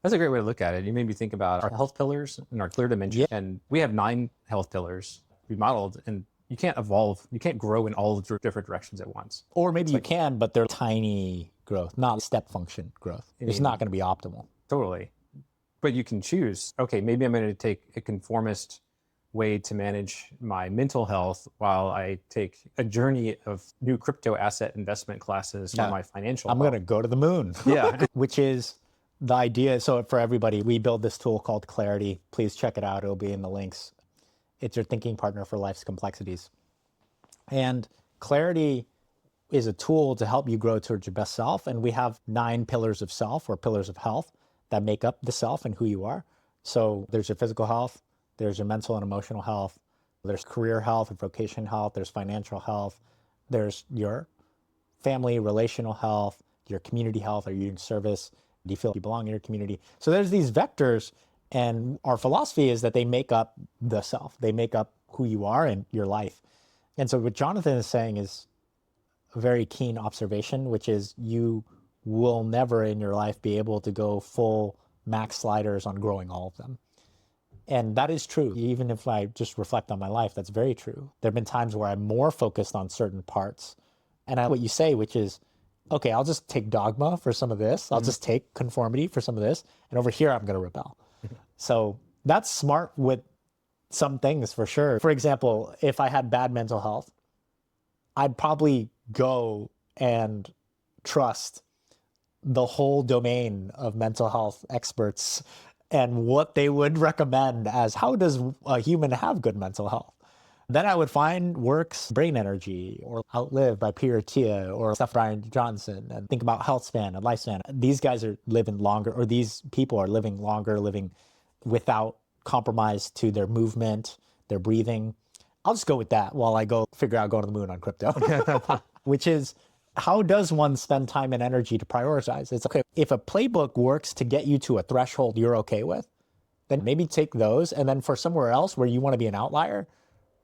That's a great way to look at it. You made me think about our health pillars and our clear dimension. Yeah. And we have 9 health pillars we modeled, and you can't evolve, you can't grow in all the different directions at once. Or maybe you can, but they're tiny growth, not step function growth. It's not going to be optimal. Totally. But you can choose, okay, maybe I'm going to take a conformist way to manage my mental health while I take a journey of new crypto asset investment classes for my financial I'm health. going to go to the moon. Yeah. Which is the idea. So for everybody, we build this tool called Clarity. Please check it out. It'll be in the links. It's your thinking partner for life's complexities. And Clarity is a tool to help you grow towards your best self. And we have 9 pillars of self or pillars of health that make up the self and who you are. So there's your physical health, there's your mental and emotional health, there's career health and vocation health, there's financial health, there's your family, relational health, your community health. Are you in service? Do you feel you belong in your community? So there's these vectors, and our philosophy is that they make up the self. They make up who you are and your life. And so what Jonathan is saying is a very keen observation, which is you will never in your life be able to go full max sliders on growing all of them. And that is true. Even if I just reflect on my life, that's very true. There have been times where I'm more focused on certain parts. And what you say, which is, okay, I'll just take dogma for some of this. I'll just take conformity for some of this. And over here, I'm going to rebel. So that's smart with some things for sure. For example, if I had bad mental health, I'd probably go and trust the whole domain of mental health experts and what they would recommend as how does a human have good mental health. Then I would find works, Brain Energy or Outlive by Peter Attia or Steph Brian Johnson, and think about health span and lifespan. These guys are living longer, or these people are living longer, living without compromise to their movement, their breathing. I'll just go with that while I go figure out going to the moon on crypto, which is, how does one spend time and energy to prioritize? It's okay. If a playbook works to get you to a threshold you're okay with, then maybe take those. And then for somewhere else where you want to be an outlier,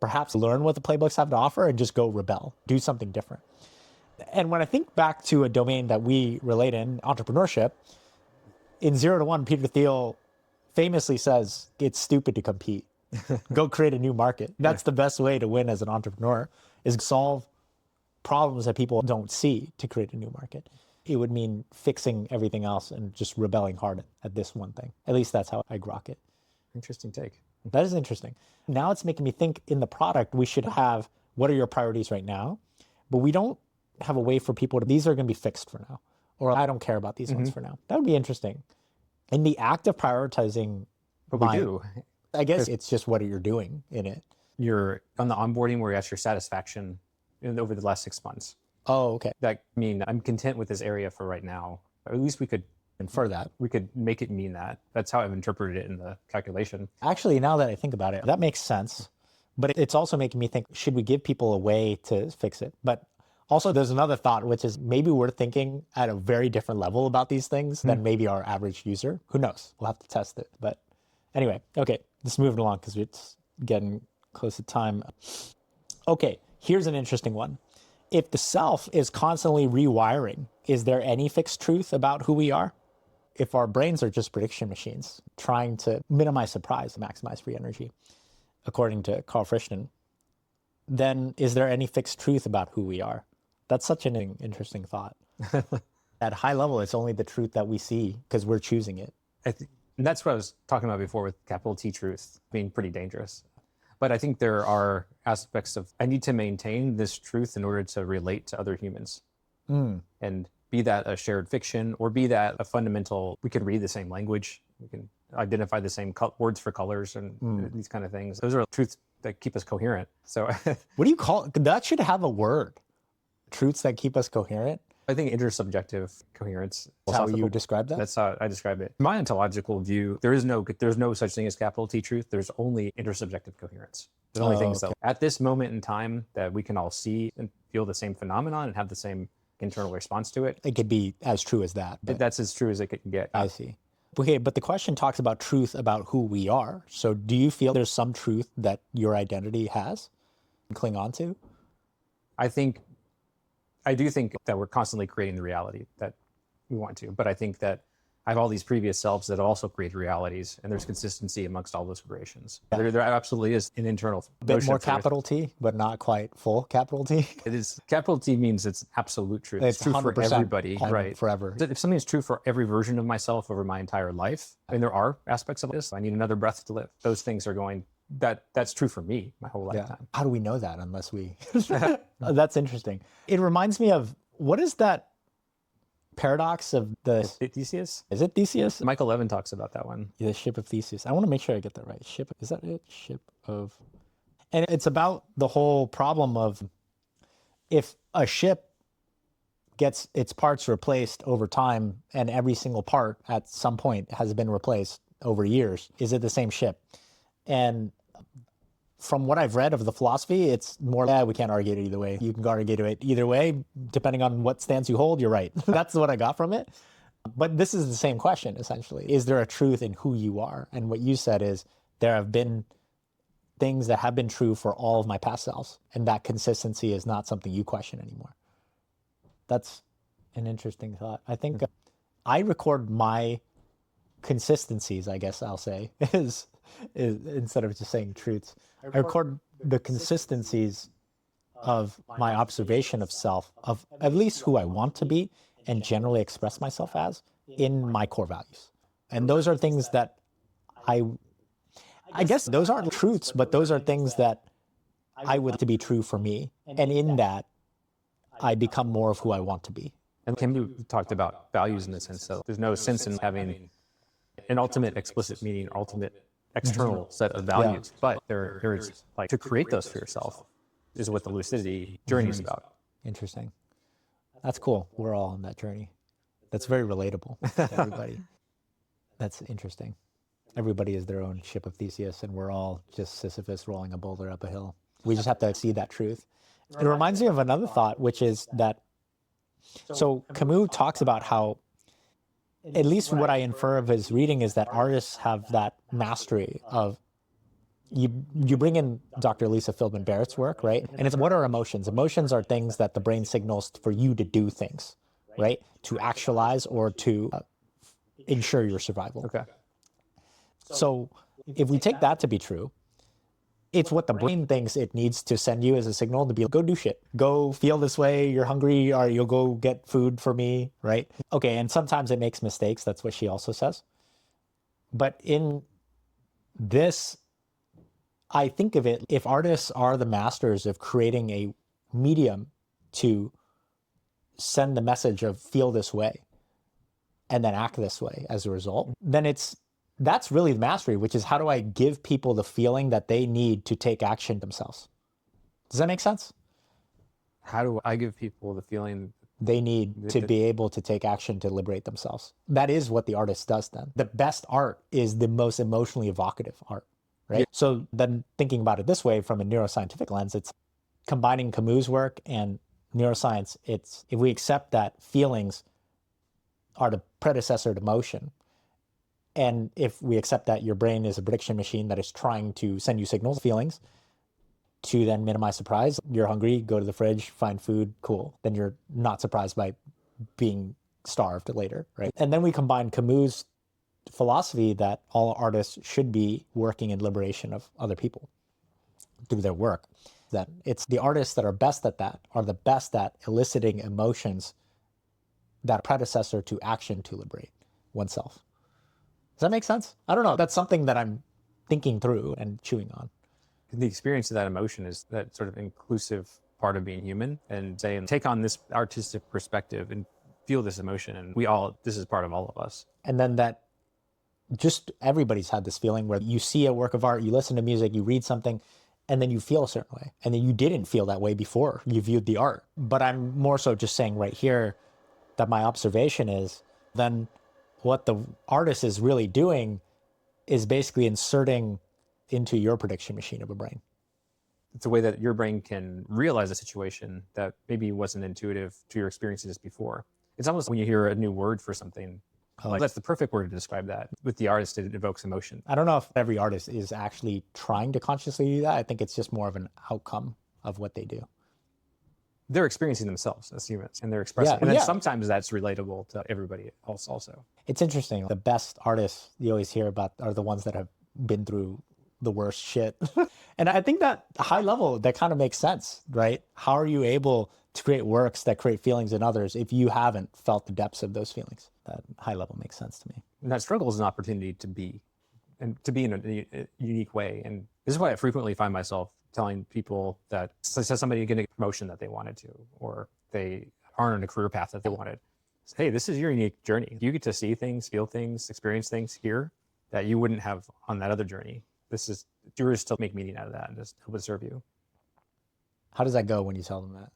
perhaps learn what the playbooks have to offer and just go rebel, do something different. And when I think back to a domain that we relate in, entrepreneurship, in 0 to 1, Peter Thiel famously says, it's stupid to compete. Go create a new market. That's the best way to win as an entrepreneur, is solve problems that people don't see to create a new market. It would mean fixing everything else and just rebelling hard at this one thing. At least that's how I grok it. Interesting take. That is interesting. Now it's making me think in the product, we should have, what are your priorities right now? But we don't have a way for people to, these are going to be fixed for now. Or I don't care about these ones for now. That would be interesting. In the act of prioritizing, But we do. I guess it's just what you're doing in it. You're on the onboarding where you're at your satisfaction over the last 6 months. Oh, okay. That mean I'm content with this area for right now. Or at least we could infer that. We could make it mean that. That's how I've interpreted it in the calculation. Actually, now that I think about it, that makes sense. But it's also making me think, should we give people a way to fix it? But also there's another thought, which is maybe we're thinking at a very different level about these things than maybe our average user. Who knows? We'll have to test it. But anyway, okay, let's move it along because it's getting close to time. Okay, here's an interesting one. If the self is constantly rewiring, is there any fixed truth about who we are? If our brains are just prediction machines trying to minimize surprise, maximize free energy, according to Carl Frishton, then is there any fixed truth about who we are? That's such an interesting thought. At high level, it's only the truth that we see because we're choosing it. And that's what I was talking about before with capital T truth being pretty dangerous. But I think there are aspects of, I need to maintain this truth in order to relate to other humans. And be that a shared fiction or be that a fundamental, we can read the same language, we can identify the same words for colors and these kind of things. Those are truths that keep us coherent. So what do you call it? That should have a word. Truths that keep us coherent? I think intersubjective coherence. That's how you describe that? That's how I describe it. My ontological view, there's no such thing as capital T truth. There's only intersubjective coherence. There's only things that at this moment in time that we can all see and feel the same phenomenon and have the same internal response to it. It could be as true as that. But that's as true as it can get. I see. Okay, but the question talks about truth about who we are. So do you feel there's some truth that your identity has and cling on to? I do think that we're constantly creating the reality that we want to, but I think that I have all these previous selves that also create realities, and there's consistency amongst all those creations. There absolutely is an internal bit more capital T, but not quite full capital T. It is capital T means it's absolute truth. It's true for everybody, right? Forever. If something is true for every version of myself over my entire life, and there are aspects of this, I need another breath to live. Those things are going. That's true for me my whole lifetime. How do we know that unless we? That's interesting. It reminds me of what is that paradox of the Theseus? Is it Theseus? Michael Levin talks about that one. The ship of Theseus. I want to make sure I get that right. Is that it? Ship of, and it's about the whole problem of if a ship gets its parts replaced over time, and every single part at some point has been replaced over years, is it the same ship? And from what I've read of the philosophy, it's more, we can't argue it either way. You can argue it either way, depending on what stance you hold, you're right. That's what I got from it. But this is the same question, essentially. Is there a truth in who you are? And what you said is, there have been things that have been true for all of my past selves, and that consistency is not something you question anymore. That's an interesting thought. I think I record my consistencies, I guess I'll say, is instead of just saying truths. I record the consistencies of my observation of self, of at least who I want to be and generally express myself as, in my core values. And those are things that I guess those aren't truths, but those are things that I would to be true for me. And in that, I become more of who I want to be. And Camus talked about values in the sense that there's no sense in having an ultimate explicit meaning, ultimate external set of values, but there is, like, to create those for yourself is what the lucidity journey is about. Interesting. That's cool. We're all on that journey. That's very relatable to everybody. That's interesting. Everybody is their own ship of Theseus, and we're all just Sisyphus rolling a boulder up a hill. We just have to see that truth. It reminds me of another thought, which is that, so Camus talks about how, at least what I infer of his reading is that artists have that mastery of, you bring in Dr. Lisa Feldman Barrett's work, right? And it's, what are emotions? Emotions are things that the brain signals for you to do things, right? To actualize or to ensure your survival. Okay. So if we take that to be true, it's what the brain thinks it needs to send you as a signal to be, go do shit. Go feel this way, you're hungry, or you'll go get food for me, right? Okay, and sometimes it makes mistakes, that's what she also says. But in this, I think of it, if artists are the masters of creating a medium to send the message of feel this way, and then act this way as a result, then that's really the mastery, which is how do I give people the feeling that they need to take action themselves? Does that make sense? How do I give people the feeling they need to be able to take action to liberate themselves? That is what the artist does then. The best art is the most emotionally evocative art, right? Yeah. So then thinking about it this way from a neuroscientific lens, it's combining Camus' work and neuroscience. It's, if we accept that feelings are the predecessor to motion, and if we accept that your brain is a prediction machine that is trying to send you signals, feelings, to then minimize surprise. You're hungry, go to the fridge, find food, cool. Then you're not surprised by being starved later, right? And then we combine Camus' philosophy that all artists should be working in liberation of other people through their work. That it's the artists that are best at that, are the best at eliciting emotions that are predecessor to action to liberate oneself. Does that make sense? I don't know. That's something that I'm thinking through and chewing on. The experience of that emotion is that sort of inclusive part of being human, and saying, take on this artistic perspective and feel this emotion. And this is part of all of us. And then that just everybody's had this feeling where you see a work of art, you listen to music, you read something, and then you feel a certain way. And then you didn't feel that way before you viewed the art. But I'm more so just saying right here that my observation is then what the artist is really doing is basically inserting into your prediction machine of a brain. It's a way that your brain can realize a situation that maybe wasn't intuitive to your experiences before. It's almost when you hear a new word for something, like that's the perfect word to describe that. With the artist, it evokes emotion. I don't know if every artist is actually trying to consciously do that. I think it's just more of an outcome of what they do. they're experiencing themselves as humans and they're expressing. Yeah. And then sometimes that's relatable to everybody else also. It's interesting. The best artists you always hear about are the ones that have been through the worst shit. And I think that high level, that kind of makes sense, right? How are you able to create works that create feelings in others if you haven't felt the depths of those feelings? That high level makes sense to me. And that struggle is an opportunity to be, and to be in a unique way. And this is why I frequently find myself telling people that somebody getting a promotion that they wanted to, or they aren't in a career path that they wanted. Hey, this is your unique journey. You get to see things, feel things, experience things here that you wouldn't have on that other journey. This is yours to make meaning out of that and just help it serve you. How does that go when you tell them that?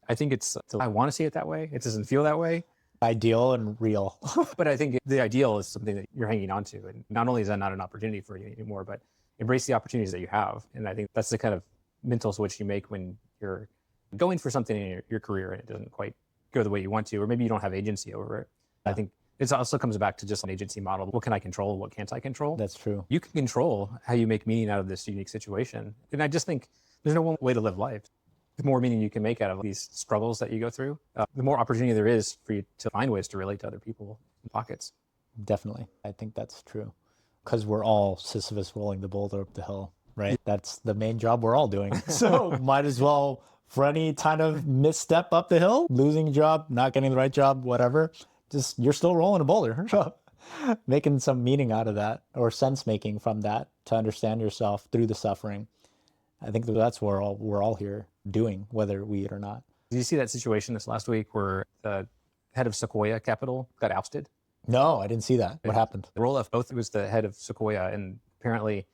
I think I want to see it that way. It doesn't feel that way. Ideal and real. But I think the ideal is something that you're hanging on to. And not only is that not an opportunity for you anymore, but embrace the opportunities that you have. And I think that's the kind of mental switch you make when you're going for something in your career and it doesn't quite go the way you want to, or maybe you don't have agency over it. I think it also comes back to just an agency model. What can I control? What can't I control? That's true. You can control how you make meaning out of this unique situation. And I just think there's no one way to live life. The more meaning you can make out of these struggles that you go through, the more opportunity there is for you to find ways to relate to other people in pockets. Definitely. I think that's true. Because we're all Sisyphus rolling the boulder up the hill, right? That's the main job we're all doing. So might as well, for any kind of misstep up the hill, losing a job, not getting the right job, whatever, just you're still rolling a boulder. Making some meaning out of that, or sense making from that, to understand yourself through the suffering. I think that's what we're all here doing, whether we eat or not. Did you see that situation this last week where the head of Sequoia Capital got ousted? No, I didn't see that. What happened? Roloff both was the head of Sequoia, and apparently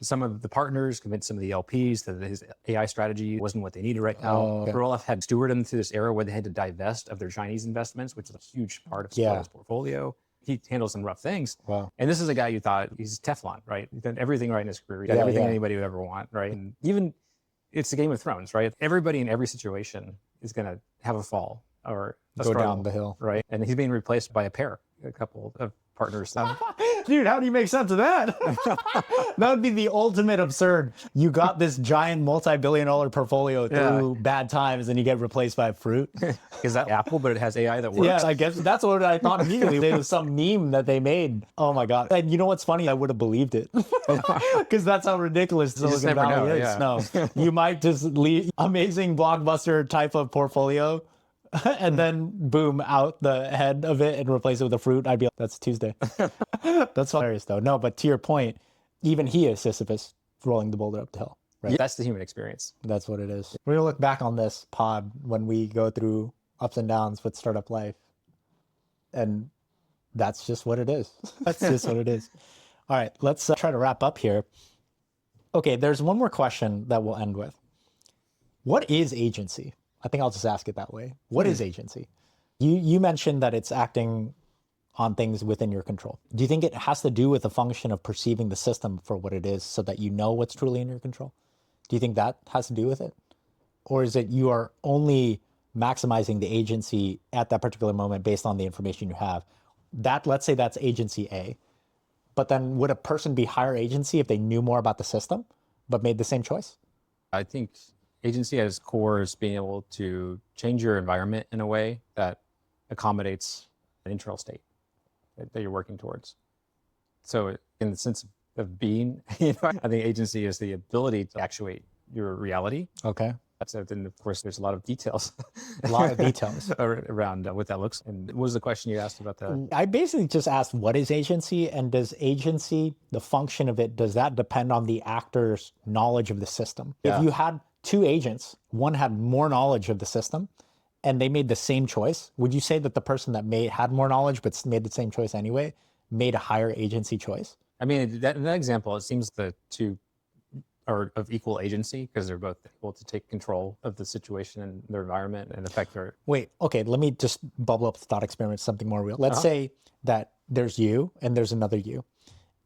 some of the partners convinced some of the LPs that his AI strategy wasn't what they needed right now. Okay. Roloff had stewarded them through this era where they had to divest of their Chinese investments, which is a huge part of Sequoia's portfolio. He handles some rough things. Wow. And this is a guy you thought he's Teflon, right? He's done everything right in his career. He's done everything anybody would ever want, right? And even it's the Game of Thrones, right? Everybody in every situation is going to have a fall or go down the hill, right? And he's being replaced by a couple of partners. Dude, how do you make sense of that? That would be the ultimate absurd. You got this giant multi-billion-dollar portfolio through bad times and you get replaced by fruit. Is that Apple, but it has AI that works? Yeah, I guess that's what I thought immediately. There was some meme that they made. Oh my God. And you know what's funny? I would have believed it. Because that's how ridiculous Silicon Valley is. No, you might just leave amazing blockbuster type of portfolio and then boom, out the head of it and replace it with a fruit. I'd be like, that's Tuesday. That's hilarious though. No, but to your point, even he is Sisyphus rolling the boulder up the hill, right? Yeah, that's the human experience. That's what it is. We're gonna look back on this pod when we go through ups and downs with startup life. And that's just what it is. That's just what it is. All right, let's try to wrap up here. Okay, there's one more question that we'll end with. What is agency? I think I'll just ask it that way. What is agency? You mentioned that it's acting on things within your control. Do you think it has to do with the function of perceiving the system for what it is so that you know what's truly in your control? Do you think that has to do with it? Or is it you are only maximizing the agency at that particular moment based on the information you have? That, let's say that's agency A. But then would a person be higher agency if they knew more about the system but made the same choice? I think agency at its core is being able to change your environment in a way that accommodates an internal state that you're working towards. So in the sense of being, I think agency is the ability to actuate your reality. Okay. Then of course there's a lot of details. A lot of details. around what that looks. And what was the question you asked about that? I basically just asked, what is agency? And does agency, the function of it, does that depend on the actor's knowledge of the system? Yeah. If you had two agents, one had more knowledge of the system and they made the same choice, would you say that the person that had more knowledge but made the same choice anyway made a higher agency choice? I mean, in that example, it seems the two are of equal agency because they're both able to take control of the situation and their environment and affect their... Wait, okay, let me just bubble up the thought experiment, something more real. Let's say that there's you and there's another you,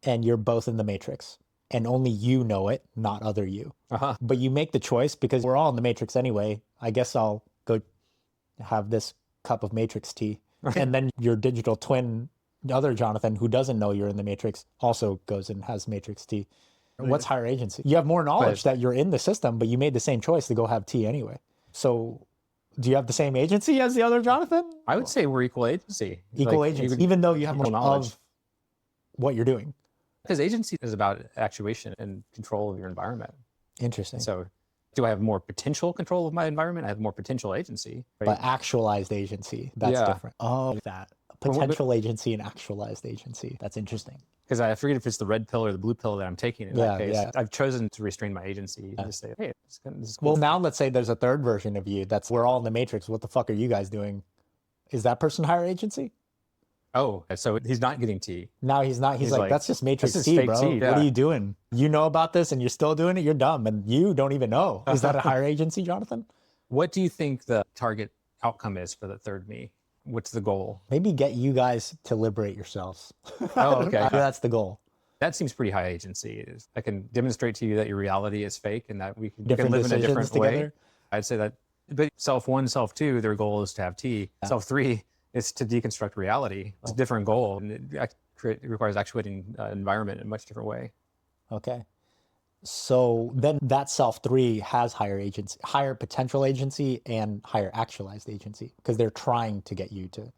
and you're both in the matrix, and only you know it, not other you. But you make the choice because we're all in the matrix anyway. I guess I'll go have this cup of matrix tea. And then your digital twin, the other Jonathan, who doesn't know you're in the matrix, also goes and has matrix tea. What's higher agency? You have more knowledge that you're in the system, but you made the same choice to go have tea anyway. So do you have the same agency as the other Jonathan? I would say we're equal agency. Equal agency, even though you have more knowledge of what you're doing. Because agency is about actuation and control of your environment. Interesting. So do I have more potential control of my environment? I have more potential agency. Right? But actualized agency, that's different. Oh, that. Potential agency and actualized agency. That's interesting. Because I forget if it's the red pill or the blue pill that I'm taking in that case. I've chosen to restrain my agency and just say, hey, this is cool. Well, now let's say there's a third version of you that's we're all in the matrix. What the fuck are you guys doing? Is that person higher agency? Oh, so he's not getting T. No, he's not. He's like, that's just matrix T, bro. T, What are you doing? You know about this and you're still doing it? You're dumb and you don't even know. Is that a higher agency, Jonathan? What do you think the target outcome is for the third me? What's the goal? Maybe get you guys to liberate yourselves. Oh, okay. That's the goal. That seems pretty high agency. I can demonstrate to you that your reality is fake and that we can live in a different way. I'd say that, but self one, self two, their goal is to have T. Yeah. Self three is to deconstruct reality. It's a different goal, and it requires actuating environment in a much different way. Okay. So then that self three has higher agency, higher potential agency and higher actualized agency because they're trying to get you to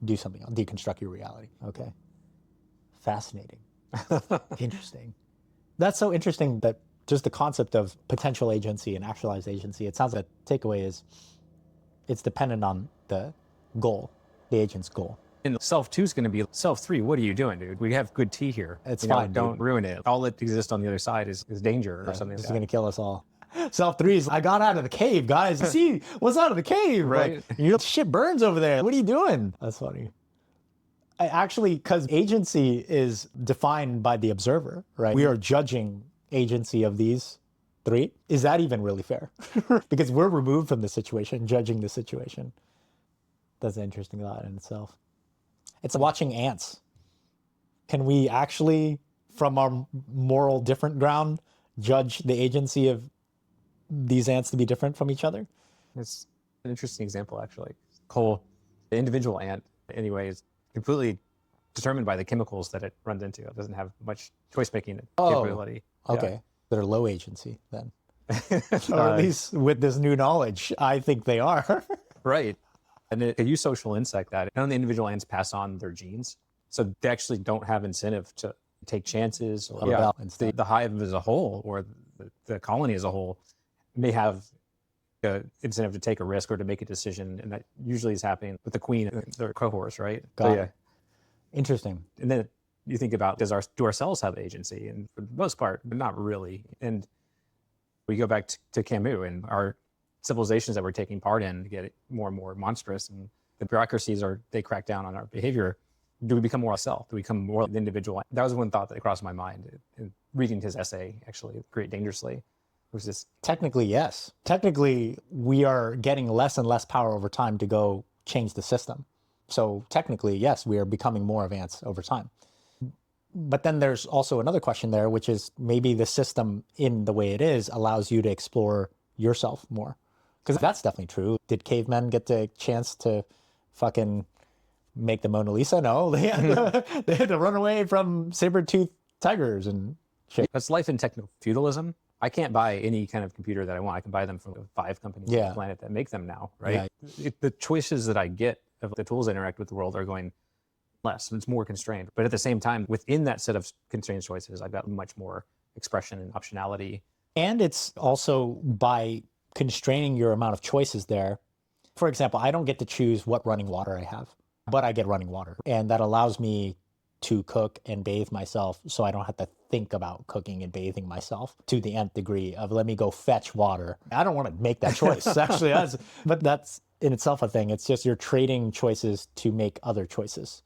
do something, deconstruct your reality. Okay. Fascinating. Interesting. That's so interesting that just the concept of potential agency and actualized agency, it sounds like the takeaway is it's dependent on the goal, the agent's goal. And self two is going to be self three. What are you doing, dude? We have good tea here. It's fine. Don't ruin it. All that exists on the other side is danger or something. This is going to kill us all. Self three is, I got out of the cave, guys. See what's out of the cave, right? Like, shit burns over there. What are you doing? That's funny. Actually, because agency is defined by the observer, right? We are judging agency of these three. Is that even really fair? Because we're removed from the situation, judging the situation. That's an interesting thought in itself. It's watching ants. Can we actually, from our moral different ground, judge the agency of these ants to be different from each other? It's an interesting example, actually. The individual ant, anyway, is completely determined by the chemicals that it runs into. It doesn't have much choice-making capability. Okay. Yeah. They're low agency, then. Or at least with this new knowledge, I think they are. Right. And a eusocial insect that none of the individual ants pass on their genes. So they actually don't have incentive to take chances. Or the hive as a whole or the colony as a whole may have incentive to take a risk or to make a decision. And that usually is happening with the queen and their cohorts, right? Interesting. And then you think about, do our cells have agency? And for the most part, but not really. And we go back to Camus and our civilizations that we're taking part in get more and more monstrous, and the bureaucracies they crack down on our behavior. Do we become more self? Do we become more the individual? That was one thought that crossed my mind in reading his essay, actually, Create Dangerously. Was this technically, yes. Technically, we are getting less and less power over time to go change the system. So technically, yes, we are becoming more of ants over time. But then there's also another question there, which is maybe the system in the way it is allows you to explore yourself more. Because that's definitely true. Did cavemen get the chance to fucking make the Mona Lisa? No, they had to run away from saber-toothed tigers and shit. That's life in technical feudalism. I can't buy any kind of computer that I want. I can buy them from 5 companies on the planet that make them now, right? Yeah. The choices that I get of the tools that interact with the world are going less. It's more constrained. But at the same time, within that set of constrained choices, I've got much more expression and optionality. And it's also by constraining your amount of choices there. For example, I don't get to choose what running water I have, but I get running water. And that allows me to cook and bathe myself so I don't have to think about cooking and bathing myself to the nth degree of let me go fetch water. I don't want to make that choice, actually. But that's in itself a thing. It's just you're trading choices to make other choices.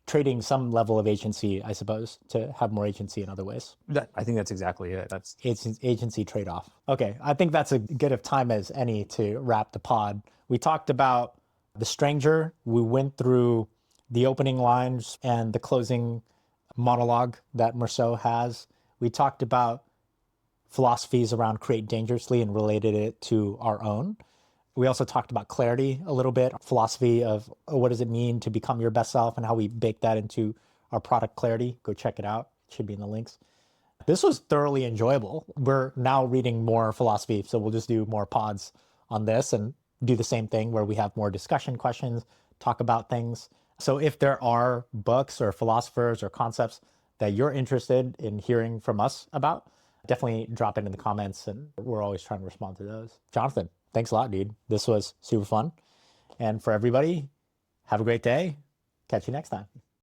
Trading some level of agency, I suppose, to have more agency in other ways. I think that's exactly it. It's an agency trade-off. Okay, I think that's as good of time as any to wrap the pod. We talked about The Stranger. We went through the opening lines and the closing monologue that Meursault has. We talked about philosophies around Create Dangerously and related it to our own. We also talked about clarity a little bit, philosophy of what does it mean to become your best self and how we bake that into our product Clarity. Go check it out. It should be in the links. This was thoroughly enjoyable. We're now reading more philosophy, so we'll just do more pods on this and do the same thing where we have more discussion questions, talk about things. So if there are books or philosophers or concepts that you're interested in hearing from us about, definitely drop it in the comments, and we're always trying to respond to those. Jonathan, thanks a lot, dude. This was super fun. And for everybody, have a great day. Catch you next time.